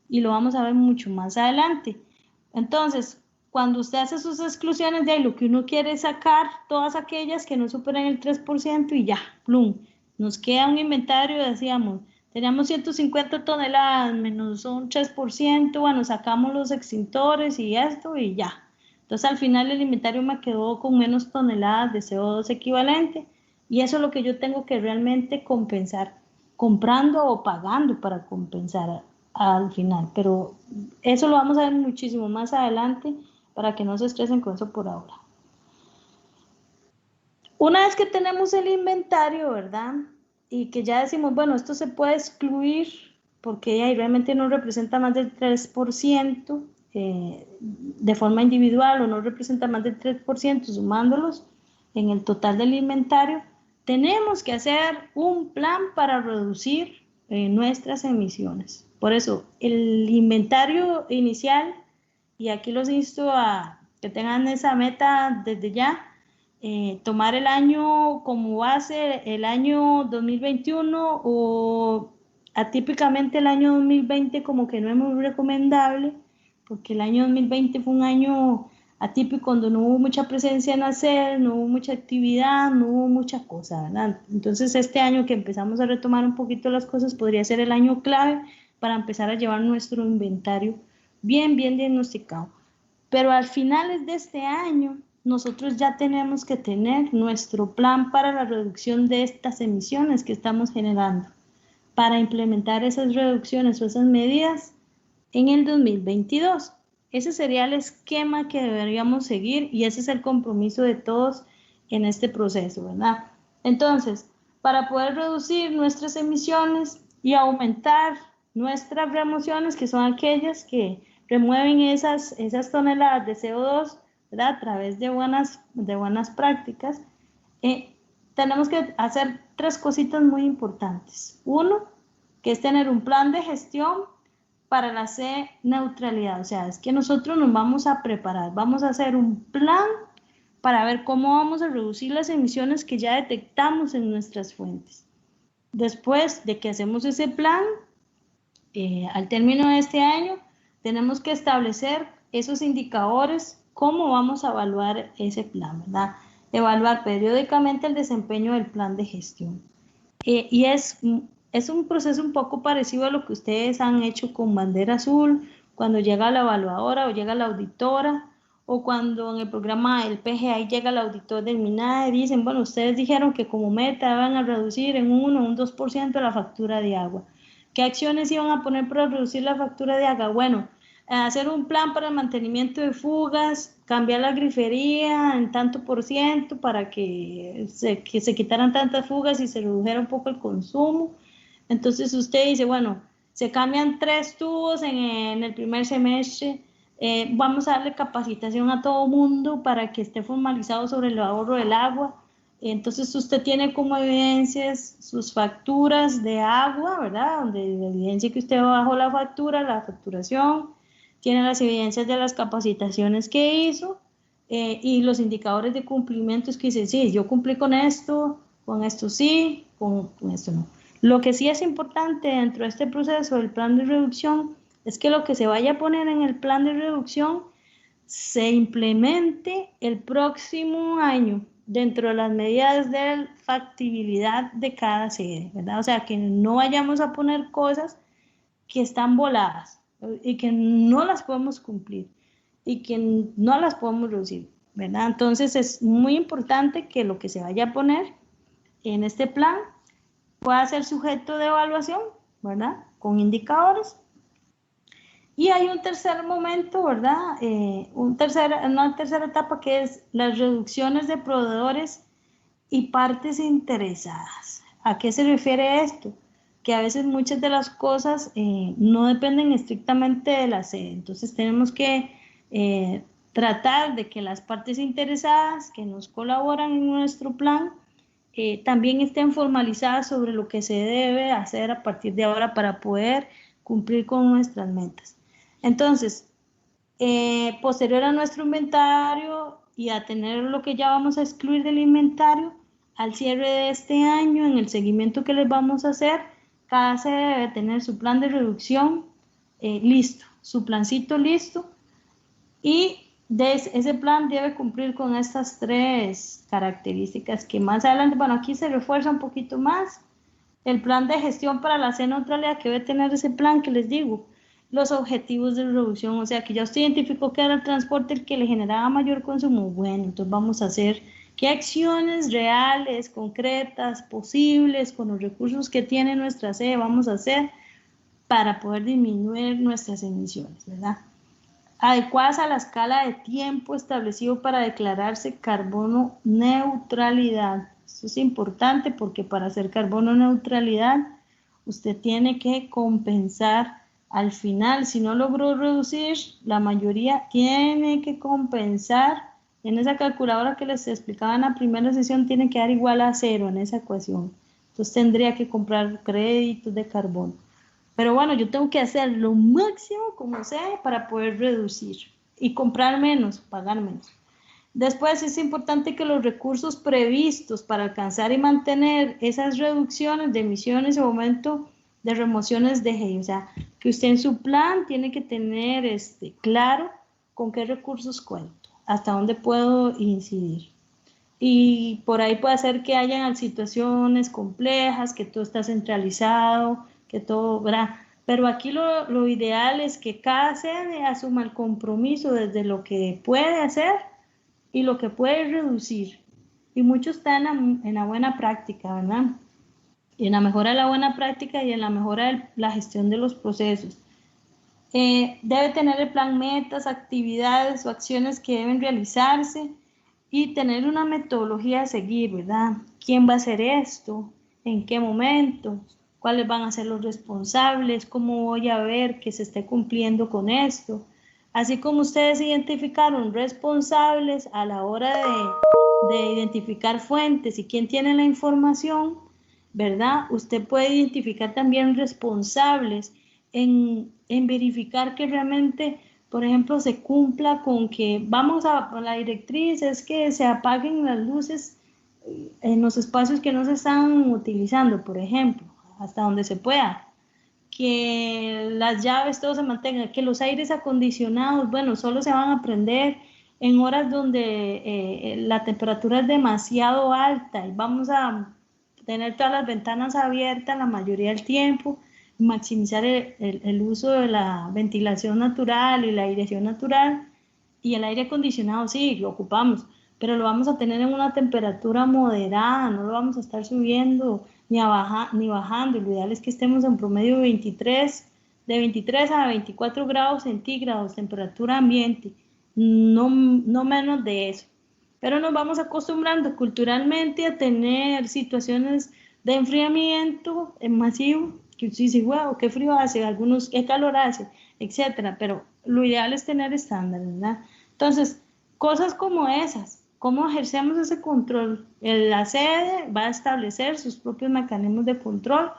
y lo vamos a ver mucho más adelante. Entonces, cuando usted hace sus exclusiones, de ahí lo que uno quiere es sacar todas aquellas que no superen el 3% y ya, plum, nos queda un inventario, decíamos, teníamos 150 toneladas menos un 3%, bueno, sacamos los extintores y esto y ya. Entonces al final el inventario me quedó con menos toneladas de CO2 equivalente y eso es lo que yo tengo que realmente compensar, comprando o pagando para compensar al final. Pero eso lo vamos a ver muchísimo más adelante para que no se estresen con eso por ahora. Una vez que tenemos el inventario, ¿verdad? Y que ya decimos, bueno, esto se puede excluir porque ahí realmente no representa más del 3%, de forma individual o no representa más del 3% sumándolos en el total del inventario, tenemos que hacer un plan para reducir nuestras emisiones. Por eso, el inventario inicial, y aquí los insto a que tengan esa meta desde ya, tomar el año como base, el año 2021 o atípicamente el año 2020 como que no es muy recomendable, porque el año 2020 fue un año atípico donde no hubo mucha presencia en hacer, no hubo mucha actividad, no hubo mucha cosa, ¿verdad? Entonces este año que empezamos a retomar un poquito las cosas podría ser el año clave para empezar a llevar nuestro inventario bien diagnosticado. Pero al finales de este año nosotros ya tenemos que tener nuestro plan para la reducción de estas emisiones que estamos generando, para implementar esas reducciones o esas medidas en el 2022. Ese sería el esquema que deberíamos seguir y ese es el compromiso de todos en este proceso, ¿verdad? Entonces, para poder reducir nuestras emisiones y aumentar nuestras remociones, que son aquellas que remueven esas toneladas de CO2, ¿verdad? A través de buenas prácticas, tenemos que hacer 3 cositas muy importantes. Uno, que es tener un plan de gestión para la C neutralidad, o sea, es que nosotros nos vamos a preparar, vamos a hacer un plan para ver cómo vamos a reducir las emisiones que ya detectamos en nuestras fuentes. Después de que hacemos ese plan, al término de este año, tenemos que establecer esos indicadores, cómo vamos a evaluar ese plan, ¿verdad? Evaluar periódicamente el desempeño del plan de gestión. Y es un proceso un poco parecido a lo que ustedes han hecho con bandera azul, cuando llega la evaluadora o llega la auditora, o cuando en el programa del PGI llega el auditor del MINAE, dicen, bueno, ustedes dijeron que como meta van a reducir en 1 o un 2% la factura de agua. ¿Qué acciones iban a poner para reducir la factura de agua? Bueno, hacer un plan para el mantenimiento de fugas, cambiar la grifería en tanto por ciento para que se quitaran tantas fugas y se redujera un poco el consumo. Entonces usted dice, bueno, se cambian 3 tubos en el primer semestre, vamos a darle capacitación a todo mundo para que esté formalizado sobre el ahorro del agua. Entonces usted tiene como evidencias sus facturas de agua, ¿verdad? Donde evidencia que usted bajó la factura, la facturación, tiene las evidencias de las capacitaciones que hizo y los indicadores de cumplimientos que dice, sí, yo cumplí con esto sí, con esto no. Lo que sí es importante dentro de este proceso del plan de reducción es que lo que se vaya a poner en el plan de reducción se implemente el próximo año dentro de las medidas de factibilidad de cada sede, ¿verdad? O sea, que no vayamos a poner cosas que están voladas y que no las podemos cumplir y que no las podemos reducir, ¿verdad? Entonces es muy importante que lo que se vaya a poner en este plan pueda ser sujeto de evaluación, ¿verdad? Con indicadores. Y hay un tercer momento, ¿verdad? Una tercera etapa que es las reducciones de proveedores y partes interesadas. ¿A qué se refiere esto? Que a veces muchas de las cosas no dependen estrictamente de la sede. Entonces tenemos que tratar de que las partes interesadas que nos colaboran en nuestro plan también estén formalizadas sobre lo que se debe hacer a partir de ahora para poder cumplir con nuestras metas. Entonces, posterior a nuestro inventario y a tener lo que ya vamos a excluir del inventario, al cierre de este año, en el seguimiento que les vamos a hacer, cada sede debe tener su plan de reducción listo, su plancito listo, y ese plan debe cumplir con estas 3 características que más adelante, bueno, aquí se refuerza un poquito más. El plan de gestión para la neutralidad que debe tener ese plan que les digo, los objetivos de reducción, o sea que ya usted identificó que era el transporte el que le generaba mayor consumo. Bueno, entonces vamos a hacer qué acciones reales, concretas, posibles, con los recursos que tiene nuestra sede, vamos a hacer para poder disminuir nuestras emisiones, ¿verdad? Adecuadas a la escala de tiempo establecido para declararse carbono neutralidad. Esto es importante porque para hacer carbono neutralidad usted tiene que compensar al final. Si no logró reducir, la mayoría tiene que compensar. En esa calculadora que les explicaba en la primera sesión tiene que dar igual a 0 en esa ecuación. Entonces tendría que comprar créditos de carbono. Pero bueno, yo tengo que hacer lo máximo como sea para poder reducir y comprar menos, pagar menos. Después es importante que los recursos previstos para alcanzar y mantener esas reducciones de emisiones o aumento de remociones de GI, o sea, que usted en su plan tiene que tener claro con qué recursos cuento, hasta dónde puedo incidir. Y por ahí puede ser que hayan situaciones complejas, que todo está centralizado, que todo, ¿verdad? Pero aquí lo ideal es que cada sede asuma el compromiso desde lo que puede hacer y lo que puede reducir. Y mucho está en la buena práctica, ¿verdad? Y en la mejora de la buena práctica y en la mejora de la gestión de los procesos. Debe tener el plan metas, actividades o acciones que deben realizarse y tener una metodología a seguir, ¿verdad? ¿Quién va a hacer esto? ¿En qué momento? ¿Cuáles van a ser los responsables? ¿Cómo voy a ver que se esté cumpliendo con esto? Así como ustedes identificaron responsables a la hora de identificar fuentes y quién tiene la información, ¿verdad? Usted puede identificar también responsables en verificar que realmente, por ejemplo, se cumpla con que la directriz es que se apaguen las luces en los espacios que no se están utilizando, por ejemplo, hasta donde se pueda, que las llaves todo se mantengan, que los aires acondicionados, bueno, solo se van a prender en horas donde la temperatura es demasiado alta y vamos a tener todas las ventanas abiertas la mayoría del tiempo, maximizar el uso de la ventilación natural y la aireación natural, y el aire acondicionado sí, lo ocupamos, pero lo vamos a tener en una temperatura moderada, no lo vamos a estar subiendo ni bajando. Lo ideal es que estemos en promedio de 23 a 24 grados centígrados, temperatura ambiente, no menos de eso. Pero nos vamos acostumbrando culturalmente a tener situaciones de enfriamiento masivo, que usted dice, wow, qué frío hace, algunos, qué calor hace, etcétera, pero lo ideal es tener estándares, ¿verdad? Entonces, cosas como esas, ¿cómo ejercemos ese control? La sede va a establecer sus propios mecanismos de control.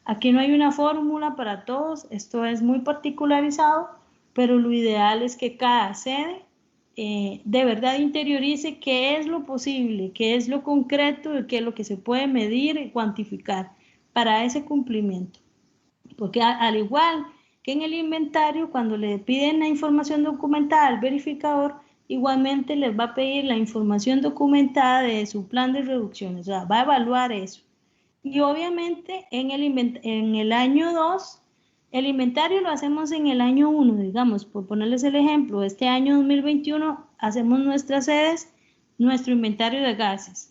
Aquí no hay una fórmula para todos, esto es muy particularizado, pero lo ideal es que cada sede de verdad interiorice qué es lo posible, qué es lo concreto, qué es lo que se puede medir y cuantificar para ese cumplimiento. Porque al igual que en el inventario, cuando le piden la información documentada al verificador, igualmente les va a pedir la información documentada de su plan de reducciones, o sea, va a evaluar eso. Y obviamente en el año 2, el inventario lo hacemos en el año 1, digamos, por ponerles el ejemplo, este año 2021 hacemos nuestras sedes, nuestro inventario de gases.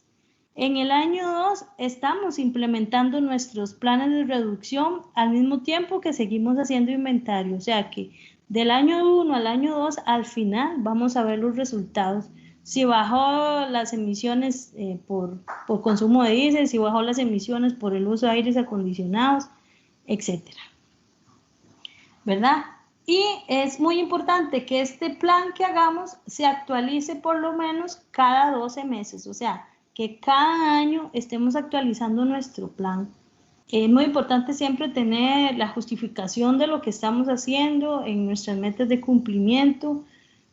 En el año 2 estamos implementando nuestros planes de reducción al mismo tiempo que seguimos haciendo inventario, o sea que del año 1 al año 2 al final vamos a ver los resultados. Si bajó las emisiones por consumo de diésel, si bajó las emisiones por el uso de aires acondicionados, etcétera. ¿Verdad? Y es muy importante que este plan que hagamos se actualice por lo menos cada 12 meses, o sea, que cada año estemos actualizando nuestro plan. Es muy importante siempre tener la justificación de lo que estamos haciendo en nuestras metas de cumplimiento,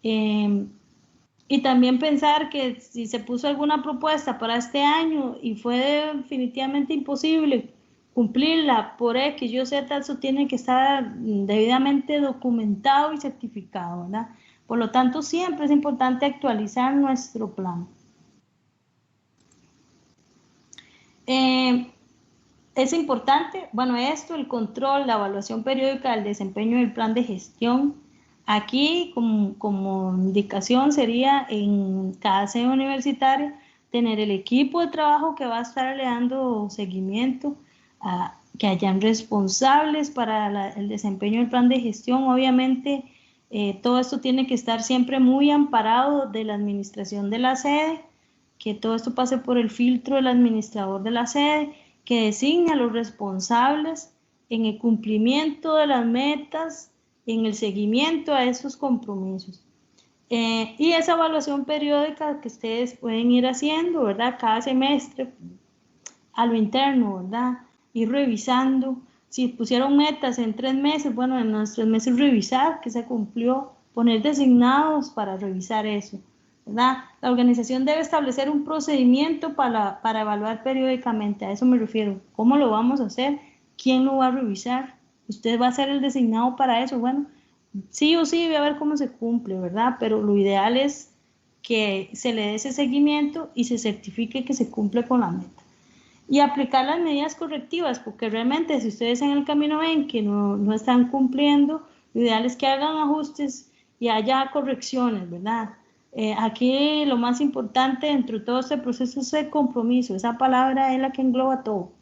y también pensar que si se puso alguna propuesta para este año y fue definitivamente imposible cumplirla por X, Y, Z, eso tiene que estar debidamente documentado y certificado, ¿verdad? Por lo tanto, siempre es importante actualizar nuestro plan. Es importante, bueno, esto, el control, la evaluación periódica del desempeño del plan de gestión. Aquí, como indicación, sería en cada sede universitaria tener el equipo de trabajo que va a estar dando seguimiento, que hayan responsables para el desempeño del plan de gestión. Obviamente, todo esto tiene que estar siempre muy amparado de la administración de la sede, que todo esto pase por el filtro del administrador de la sede, que designe a los responsables en el cumplimiento de las metas, en el seguimiento a esos compromisos. Y esa evaluación periódica que ustedes pueden ir haciendo, ¿verdad? Cada semestre, a lo interno, ¿verdad? Ir revisando. Si pusieron metas en 3 meses, bueno, en los 3 meses revisar que se cumplió, poner designados para revisar eso, ¿verdad? La organización debe establecer un procedimiento para evaluar periódicamente, a eso me refiero. ¿Cómo lo vamos a hacer? ¿Quién lo va a revisar? ¿Usted va a ser el designado para eso? Bueno, sí o sí, voy a ver cómo se cumple, ¿verdad? Pero lo ideal es que se le dé ese seguimiento y se certifique que se cumple con la meta. Y aplicar las medidas correctivas, porque realmente si ustedes en el camino ven que no están cumpliendo, lo ideal es que hagan ajustes y haya correcciones, ¿verdad? Aquí lo más importante dentro de todo este proceso es el compromiso. Esa palabra es la que engloba todo.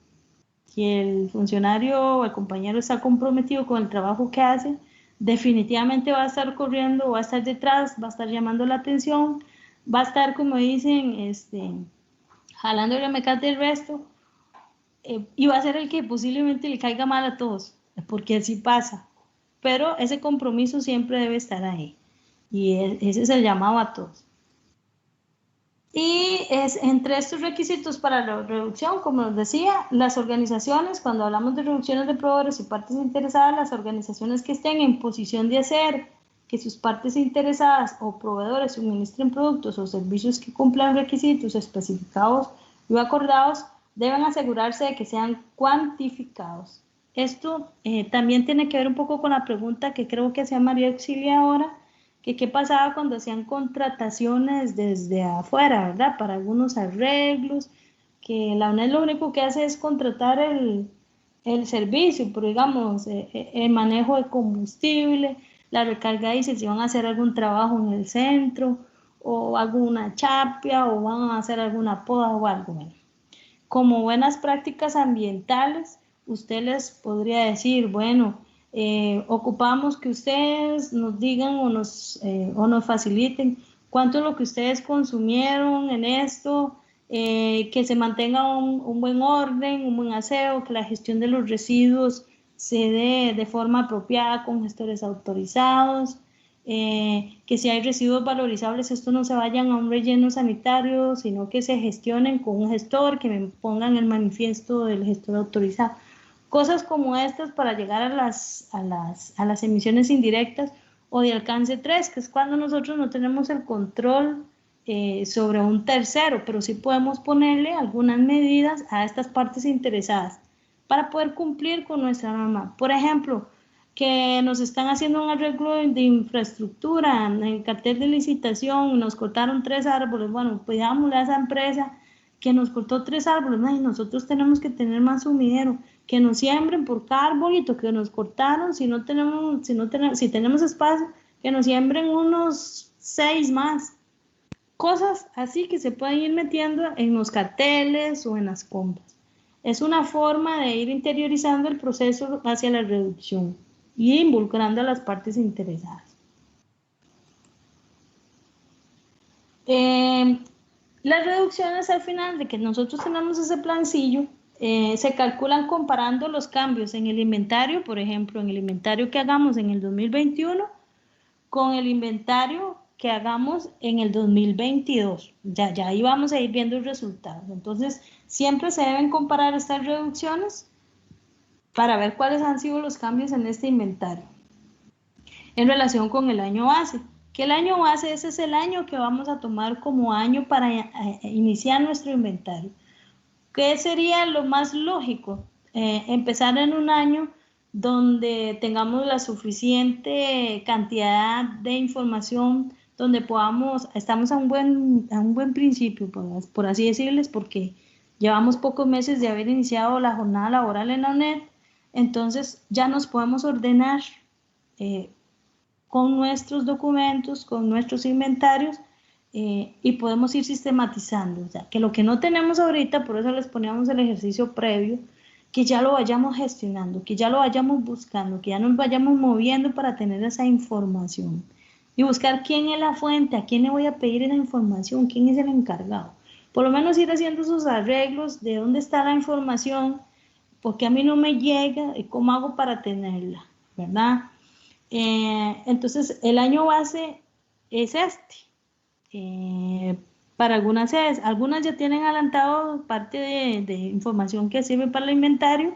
Si el funcionario o el compañero está comprometido con el trabajo que hace, definitivamente va a estar corriendo, va a estar detrás, va a estar llamando la atención, va a estar, como dicen, jalando la mecate del resto, y va a ser el que posiblemente le caiga mal a todos, porque así pasa. Pero ese compromiso siempre debe estar ahí, y ese es el llamado a todos. Y entre estos requisitos para la reducción, como les decía, las organizaciones, cuando hablamos de reducciones de proveedores y partes interesadas, las organizaciones que estén en posición de hacer que sus partes interesadas o proveedores suministren productos o servicios que cumplan requisitos especificados y acordados, deben asegurarse de que sean cuantificados. Esto también tiene que ver un poco con la pregunta que creo que hacía María Auxilia ahora, que qué pasaba cuando hacían contrataciones desde afuera, ¿verdad? Para algunos arreglos, que la UNED lo único que hace es contratar el servicio, pero digamos, el manejo de combustible, la recarga diésel, si van a hacer algún trabajo en el centro, o alguna chapia, o van a hacer alguna poda o algo. Bueno, como buenas prácticas ambientales, usted les podría decir, bueno, ocupamos que ustedes nos digan o nos faciliten cuánto es lo que ustedes consumieron en esto, que se mantenga un buen orden, un buen aseo, que la gestión de los residuos se dé de forma apropiada con gestores autorizados, que si hay residuos valorizables, estos no se vayan a un relleno sanitario, sino que se gestionen con un gestor, que me pongan el manifiesto del gestor autorizado. Cosas como estas para llegar a las emisiones indirectas o de alcance 3, que es cuando nosotros no tenemos el control sobre un tercero, pero sí podemos ponerle algunas medidas a estas partes interesadas para poder cumplir con nuestra norma. Por ejemplo, que nos están haciendo un arreglo de infraestructura en el cartel de licitación, nos cortaron 3 árboles, bueno, pidámosle a esa empresa que nos cortó 3 árboles, ¿no? Y nosotros tenemos que tener más sumidero, que nos siembren por cada arbolito que nos cortaron, si tenemos espacio, que nos siembren unos 6 más. Cosas así que se pueden ir metiendo en los carteles o en las compras. Es una forma de ir interiorizando el proceso hacia la reducción y involucrando a las partes interesadas. Las reducciones al final de que nosotros tenemos ese plancillo, se calculan comparando los cambios en el inventario, por ejemplo, en el inventario que hagamos en el 2021 con el inventario que hagamos en el 2022. Ya ahí vamos a ir viendo el resultado. Entonces, siempre se deben comparar estas reducciones para ver cuáles han sido los cambios en este inventario en relación con el año base. Que el año base, ese es el año que vamos a tomar como año para iniciar nuestro inventario. ¿Qué sería lo más lógico? empezar en un año donde tengamos la suficiente cantidad de información, donde estamos a un buen principio, por así decirles, porque llevamos pocos meses de haber iniciado la jornada laboral en la UNED, entonces ya nos podemos ordenar con nuestros documentos, con nuestros inventarios, y podemos ir sistematizando. O sea, que lo que no tenemos ahorita, por eso les poníamos el ejercicio previo, que ya lo vayamos gestionando, que ya lo vayamos buscando, que ya nos vayamos moviendo para tener esa información. Y buscar quién es la fuente, a quién le voy a pedir esa información, quién es el encargado. Por lo menos ir haciendo esos arreglos de dónde está la información, porque a mí no me llega y cómo hago para tenerla, ¿verdad? Entonces, el año base es para algunas sedes. Algunas ya tienen adelantado parte de información que sirve para el inventario.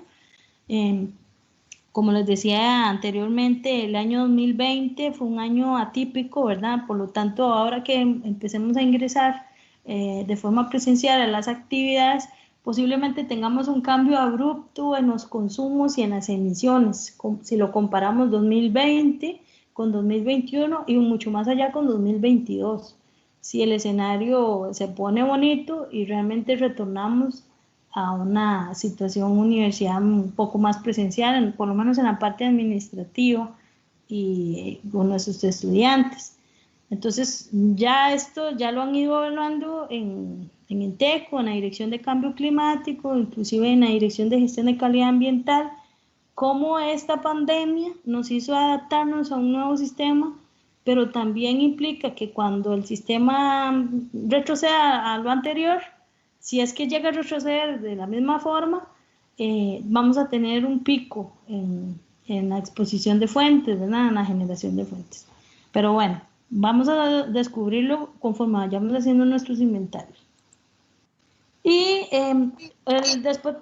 Como les decía anteriormente, el año 2020 fue un año atípico, ¿verdad? Por lo tanto, ahora que empecemos a ingresar de forma presencial a las actividades, posiblemente tengamos un cambio abrupto en los consumos y en las emisiones, si lo comparamos 2020 con 2021 y mucho más allá con 2022. Si el escenario se pone bonito y realmente retornamos a una situación universidad un poco más presencial, por lo menos en la parte administrativa y con nuestros estudiantes. Entonces, ya esto ya lo han ido evaluando en INTECO, en la Dirección de Cambio Climático, inclusive en la Dirección de Gestión de Calidad Ambiental, cómo esta pandemia nos hizo adaptarnos a un nuevo sistema, pero también implica que cuando el sistema retroceda a lo anterior, si es que llega a retroceder de la misma forma, vamos a tener un pico en la exposición de fuentes, ¿verdad? En la generación de fuentes. Pero bueno, vamos a descubrirlo conforme vayamos haciendo nuestros inventarios. Y después,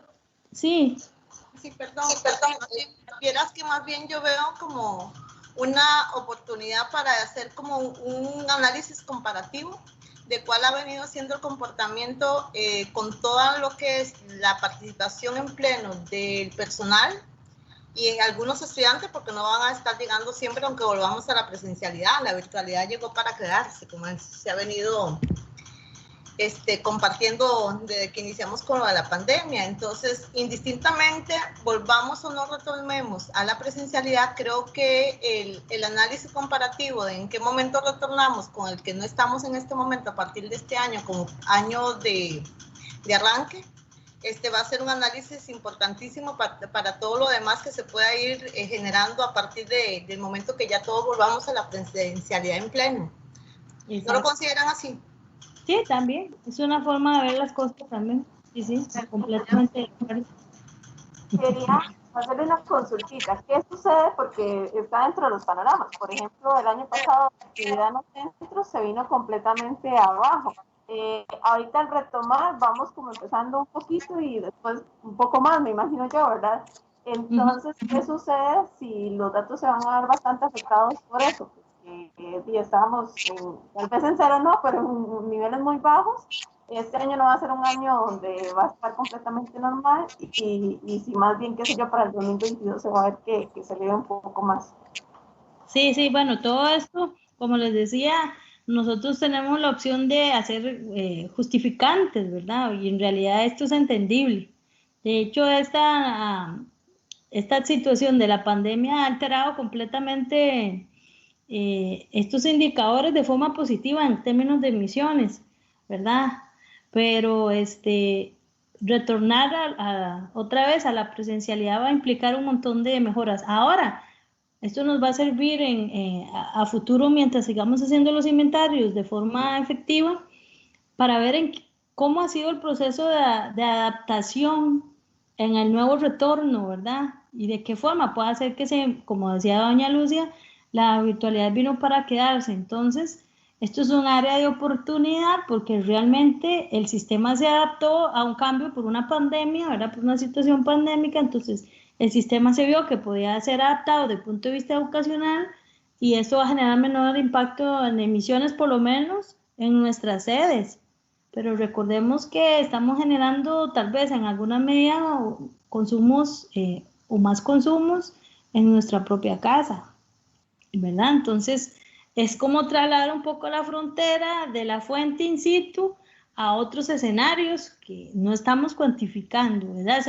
sí. Sí, perdón. Vieras que más bien yo veo como una oportunidad para hacer como un análisis comparativo de cuál ha venido siendo el comportamiento con todo lo que es la participación en pleno del personal y en algunos estudiantes, porque no van a estar llegando siempre, aunque volvamos a la presencialidad. La virtualidad llegó para quedarse, como se ha venido compartiendo desde que iniciamos con lo de la pandemia. Entonces, indistintamente, volvamos o no retornemos a la presencialidad, creo que el análisis comparativo de en qué momento retornamos con el que no estamos en este momento a partir de este año como año de arranque, va a ser un análisis importantísimo para todo lo demás que se pueda ir generando a partir del momento que ya todos volvamos a la presencialidad en pleno. ¿No lo consideran así? Sí, también. Es una forma de ver las cosas también. Sí, completamente de acuerdo. Quería hacerle una consultita. ¿Qué sucede? Porque está dentro de los panoramas. Por ejemplo, el año pasado la actividad en los centros se vino completamente abajo. Ahorita al retomar vamos como empezando un poquito y después un poco más, me imagino yo, ¿verdad? Entonces, ¿qué sucede si los datos se van a ver bastante afectados por eso? Y estábamos tal vez en cero no, pero en niveles muy bajos. Este año no va a ser un año donde va a estar completamente normal y si más bien, qué sé yo, para el 2022 se va a ver que se eleva un poco más. Sí, bueno, todo esto, como les decía, nosotros tenemos la opción de hacer justificantes, ¿verdad? Y en realidad esto es entendible. De hecho, esta situación de la pandemia ha alterado completamente estos indicadores de forma positiva en términos de emisiones, ¿verdad? Pero retornar otra vez a la presencialidad va a implicar un montón de mejoras. Ahora, esto nos va a servir a futuro mientras sigamos haciendo los inventarios de forma efectiva para ver cómo ha sido el proceso de adaptación en el nuevo retorno, ¿verdad? Y de qué forma puede hacer que como decía doña Lucia, la virtualidad vino para quedarse. Entonces, esto es un área de oportunidad porque realmente el sistema se adaptó a un cambio por una pandemia, ¿verdad? Por una situación pandémica. Entonces, el sistema se vio que podía ser adaptado desde el punto de vista educacional y esto va a generar menor impacto en emisiones, por lo menos en nuestras sedes. Pero recordemos que estamos generando tal vez en alguna medida consumos o más consumos en nuestra propia casa, ¿verdad? Entonces, es como trasladar un poco la frontera de la fuente in situ a otros escenarios que no estamos cuantificando, ¿verdad?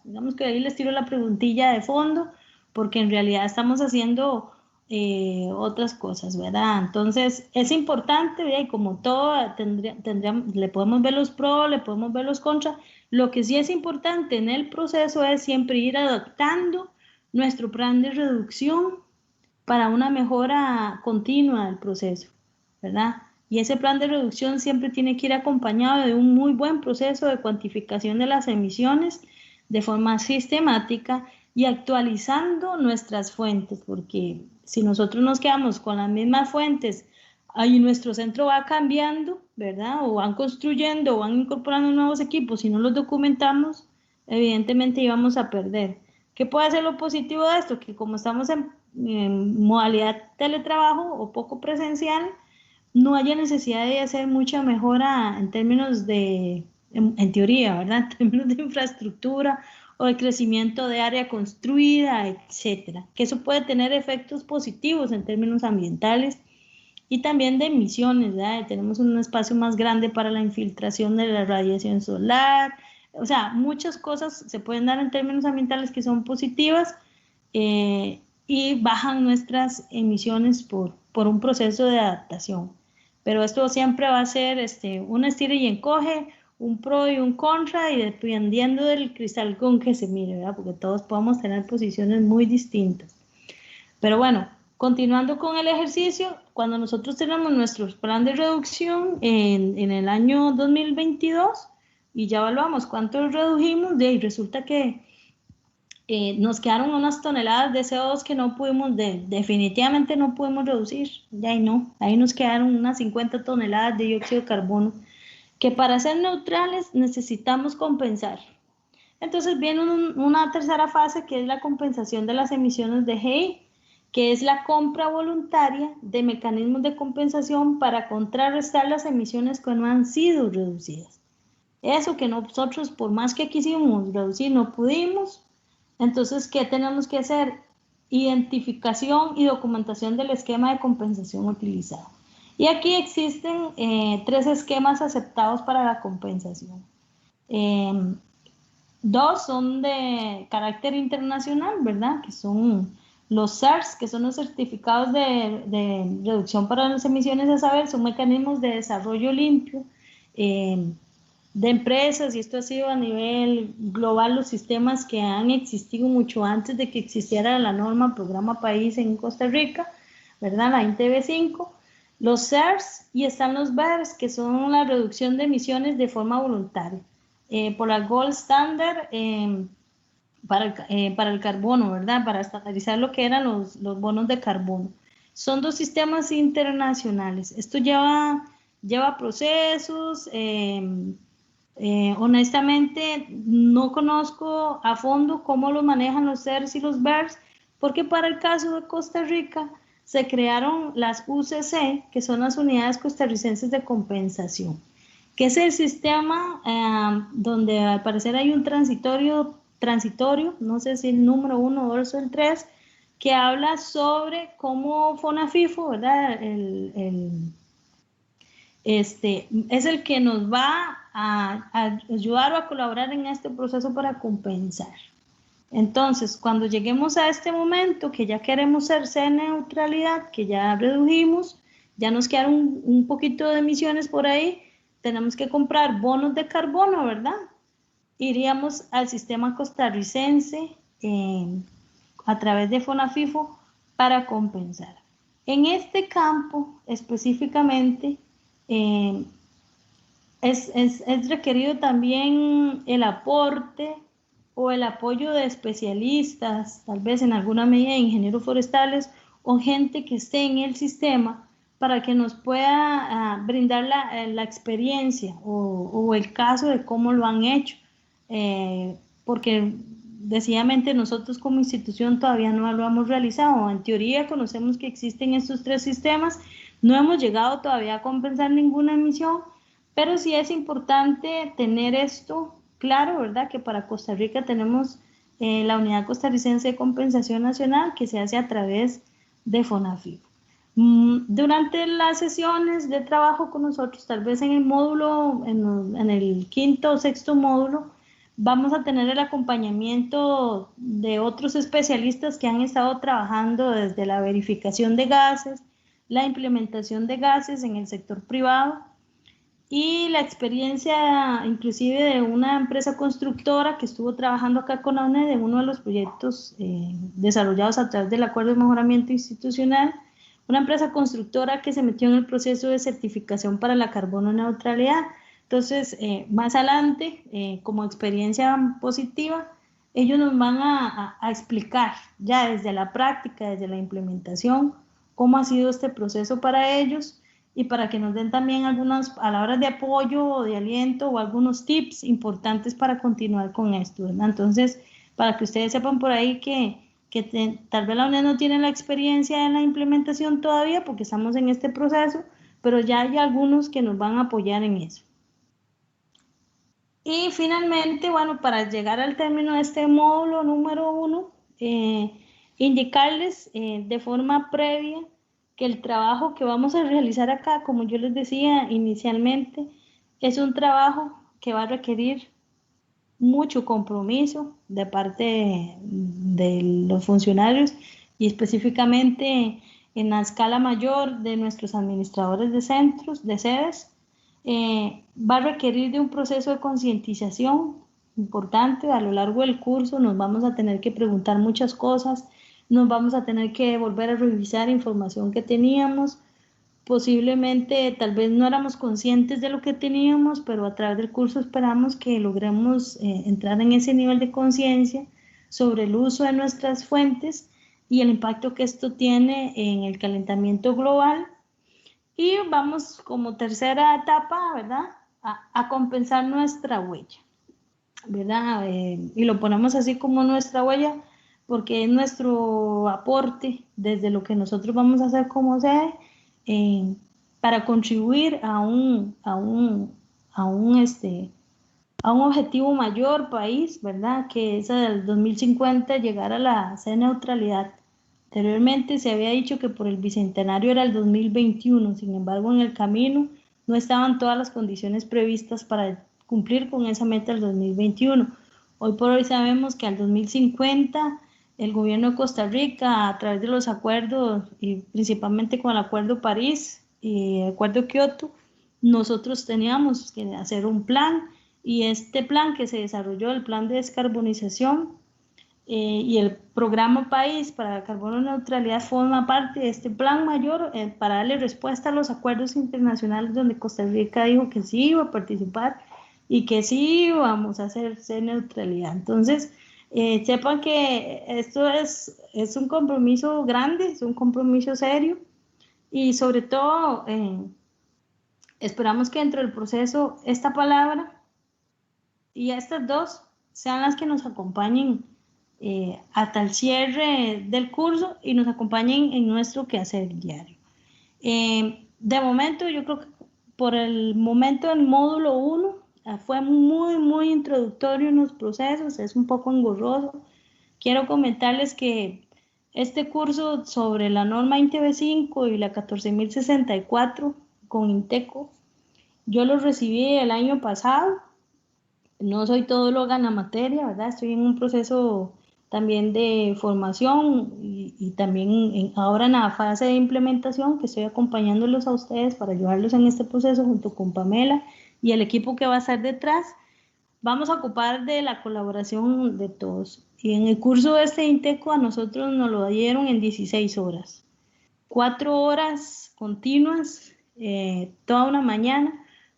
Digamos que ahí les tiro la preguntilla de fondo, porque en realidad estamos haciendo otras cosas, ¿verdad? Entonces, es importante, ¿verdad? Y como todo, le podemos ver los pros, le podemos ver los contras. Lo que sí es importante en el proceso es siempre ir adaptando nuestro plan de reducción para una mejora continua del proceso, ¿verdad? Y ese plan de reducción siempre tiene que ir acompañado de un muy buen proceso de cuantificación de las emisiones de forma sistemática y actualizando nuestras fuentes, porque si nosotros nos quedamos con las mismas fuentes, ahí nuestro centro va cambiando, ¿verdad? O van construyendo o van incorporando nuevos equipos, si no los documentamos, evidentemente íbamos a perder. ¿Qué puede ser lo positivo de esto? Que como estamos en modalidad teletrabajo o poco presencial, no haya necesidad de hacer mucha mejora en términos de, en teoría, ¿verdad? En términos de infraestructura o de crecimiento de área construida, etcétera. Que eso puede tener efectos positivos en términos ambientales y también de emisiones, ¿verdad? Tenemos un espacio más grande para la infiltración de la radiación solar. O sea, muchas cosas se pueden dar en términos ambientales que son positivas y bajan nuestras emisiones por un proceso de adaptación. Pero esto siempre va a ser un estira y encoge, un pro y un contra, y dependiendo del cristal con que se mire, ¿verdad? Porque todos podemos tener posiciones muy distintas. Pero bueno, continuando con el ejercicio, cuando nosotros tenemos nuestro plan de reducción en el año 2022 y ya evaluamos cuánto redujimos, de ahí resulta que nos quedaron unas toneladas de CO2 que no pudimos, definitivamente no pudimos reducir, ya ahí nos quedaron unas 50 toneladas de dióxido de carbono, que para ser neutrales necesitamos compensar. Entonces viene una tercera fase que es la compensación de las emisiones de GEI, que es la compra voluntaria de mecanismos de compensación para contrarrestar las emisiones que no han sido reducidas. Eso que nosotros, por más que quisimos reducir, no pudimos. Entonces, ¿qué tenemos que hacer? Identificación y documentación del esquema de compensación utilizado. Y aquí existen 3 esquemas aceptados para la compensación. 2 son de carácter internacional, ¿verdad? Que son los CERS, que son los certificados de reducción para las emisiones, a saber, son mecanismos de desarrollo limpio de empresas, y esto ha sido a nivel global los sistemas que han existido mucho antes de que existiera la norma Programa País en Costa Rica, ¿verdad? La INTB5, los CERS, y están los BERS, que son la reducción de emisiones de forma voluntaria, por la Gold Standard para el carbono, ¿verdad? Para estandarizar lo que eran los bonos de carbono. Son 2 sistemas internacionales. Esto lleva procesos. Honestamente, no conozco a fondo cómo lo manejan los CERS y los BERS, porque para el caso de Costa Rica se crearon las UCC, que son las Unidades Costarricenses de Compensación, que es el sistema donde al parecer hay un transitorio, no sé si el número 1 o el 3, que habla sobre cómo FONAFIFO, ¿verdad? Es el que nos va a ayudar o a colaborar en este proceso para compensar. Entonces, cuando lleguemos a este momento, que ya queremos ser neutralidad, que ya redujimos, ya nos quedaron un poquito de emisiones por ahí, tenemos que comprar bonos de carbono, ¿verdad? Iríamos al sistema costarricense a través de FONAFIFO para compensar. En este campo específicamente es requerido también el aporte o el apoyo de especialistas, tal vez en alguna medida de ingenieros forestales o gente que esté en el sistema para que nos pueda brindar la experiencia o el caso de cómo lo han hecho, porque decididamente nosotros como institución todavía no lo hemos realizado. En teoría conocemos que existen estos 3 sistemas, no hemos llegado todavía a compensar ninguna emisión, pero sí es importante tener esto claro, ¿verdad? Que para Costa Rica tenemos la Unidad Costarricense de Compensación Nacional, que se hace a través de FONAFIF. Durante las sesiones de trabajo con nosotros, tal vez en el módulo, en el quinto o sexto módulo, vamos a tener el acompañamiento de otros especialistas que han estado trabajando desde la verificación de gases, la implementación de gases en el sector privado y la experiencia inclusive de una empresa constructora que estuvo trabajando acá con la UNED en uno de los proyectos desarrollados a través del Acuerdo de Mejoramiento Institucional, una empresa constructora que se metió en el proceso de certificación para la carbono neutralidad. Entonces, más adelante, como experiencia positiva, ellos nos van a explicar ya desde la práctica, desde la implementación, cómo ha sido este proceso para ellos y para que nos den también algunas palabras de apoyo o de aliento o algunos tips importantes para continuar con esto, ¿verdad? Entonces, para que ustedes sepan por ahí que tal vez la UNED no tiene la experiencia en la implementación todavía porque estamos en este proceso, pero ya hay algunos que nos van a apoyar en eso. Y finalmente, bueno, para llegar al término de este módulo número 1, indicarles de forma previa que el trabajo que vamos a realizar acá, como yo les decía inicialmente, es un trabajo que va a requerir mucho compromiso de parte de los funcionarios y específicamente en la escala mayor de nuestros administradores de centros, de sedes. Va a requerir de un proceso de concientización importante. A lo largo del curso nos vamos a tener que preguntar muchas cosas, nos vamos a tener que volver a revisar información que teníamos, posiblemente tal vez no éramos conscientes de lo que teníamos, pero a través del curso esperamos que logremos entrar en ese nivel de conciencia sobre el uso de nuestras fuentes y el impacto que esto tiene en el calentamiento global. Y vamos como tercera etapa, ¿verdad?, a compensar nuestra huella, ¿verdad? Y lo ponemos así como nuestra huella porque es nuestro aporte desde lo que nosotros vamos a hacer como sede para contribuir a un objetivo mayor país, ¿verdad?, que es el 2050 llegar a la neutralidad. Anteriormente se había dicho que por el bicentenario era el 2021, sin embargo en el camino no estaban todas las condiciones previstas para cumplir con esa meta del 2021. Hoy por hoy sabemos que al 2050 el gobierno de Costa Rica, a través de los acuerdos y principalmente con el Acuerdo París y el Acuerdo Kioto, nosotros teníamos que hacer un plan y este plan que se desarrolló, el plan de descarbonización, y el programa País para la carbono neutralidad forma parte de este plan mayor para darle respuesta a los acuerdos internacionales donde Costa Rica dijo que sí iba a participar y que sí íbamos a hacer neutralidad. Entonces, sepan que esto es un compromiso grande, es un compromiso serio y sobre todo esperamos que dentro del proceso esta palabra y estas dos sean las que nos acompañen hasta el cierre del curso y nos acompañen en nuestro quehacer diario. De momento, yo creo que por el momento el módulo 1 fue muy introductorio en los procesos, es un poco engorroso. Quiero comentarles que este curso sobre la norma INTV5 y la 14064 con INTECO, yo lo recibí el año pasado. No soy todóloga en la materia, ¿verdad? Estoy en un proceso también de formación y también ahora en la fase de implementación que estoy acompañándolos a ustedes para ayudarlos en este proceso junto con Pamela y el equipo que va a estar detrás. Vamos a ocupar de la colaboración de todos. Y en el curso de este INTECO a nosotros nos lo dieron en 16 horas. 4 horas continuas, toda una mañana,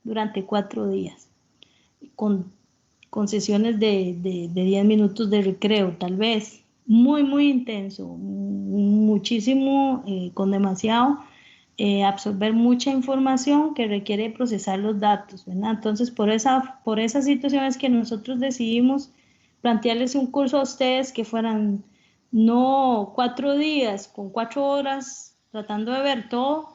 durante 4 días. Con sesiones de 10 minutos de recreo, tal vez. Muy intenso, muchísimo, con demasiado, absorber mucha información que requiere procesar los datos, ¿verdad? Entonces, por esas situaciones que nosotros decidimos plantearles un curso a ustedes que fueran no 4 días con 4 horas tratando de ver todo,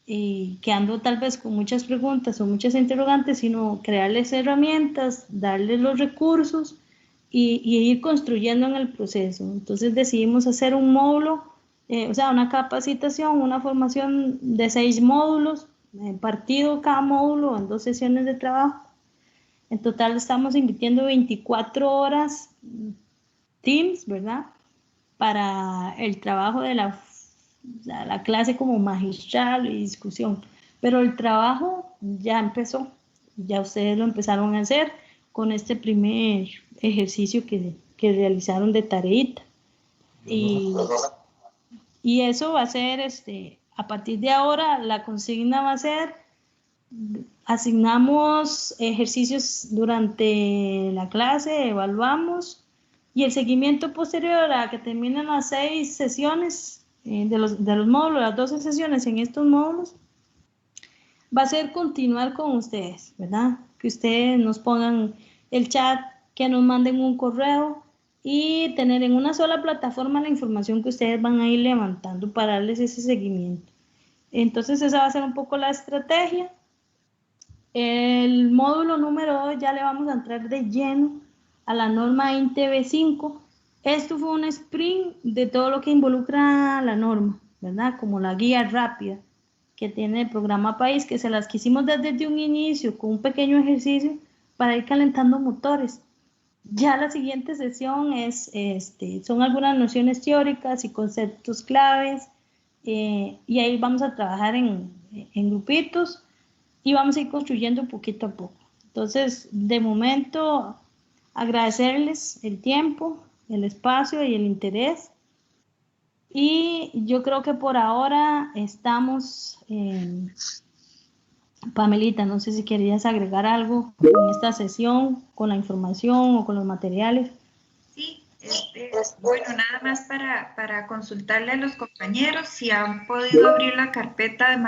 que ando tal vez con muchas preguntas o muchas interrogantes, sino crearles herramientas, darles los recursos y ir construyendo en el proceso. Entonces decidimos hacer un módulo, o sea, una capacitación, una formación de 6 módulos, partido cada módulo en 2 sesiones de trabajo. En total estamos invirtiendo 24 horas Teams, ¿verdad? Para el trabajo de la clase como magistral y discusión. Pero el trabajo ya empezó, ya ustedes lo empezaron a hacer con este primer ejercicio que realizaron de tareita. Y eso va a ser, a partir de ahora, la consigna va a ser, asignamos ejercicios durante la clase, evaluamos, y el seguimiento posterior a que terminen las 6 sesiones de los módulos, las 12 sesiones en estos módulos, va a ser continuar con ustedes, ¿verdad? Que ustedes nos pongan el chat, que nos manden un correo y tener en una sola plataforma la información que ustedes van a ir levantando para darles ese seguimiento. Entonces esa va a ser un poco la estrategia. El módulo número 2 ya le vamos a entrar de lleno a la norma INTB5. Esto fue un sprint de todo lo que involucra la norma, ¿verdad? Como la guía rápida que tiene el programa País, que se las quisimos desde un inicio con un pequeño ejercicio para ir calentando motores. Ya la siguiente sesión son algunas nociones teóricas y conceptos claves, y ahí vamos a trabajar en grupitos y vamos a ir construyendo poquito a poco. Entonces, de momento, agradecerles el tiempo, el espacio y el interés. Y yo creo que por ahora estamos, Pamelita, no sé si querías agregar algo en esta sesión, con la información o con los materiales. Sí, bueno, nada más para consultarle a los compañeros si han podido abrir la carpeta de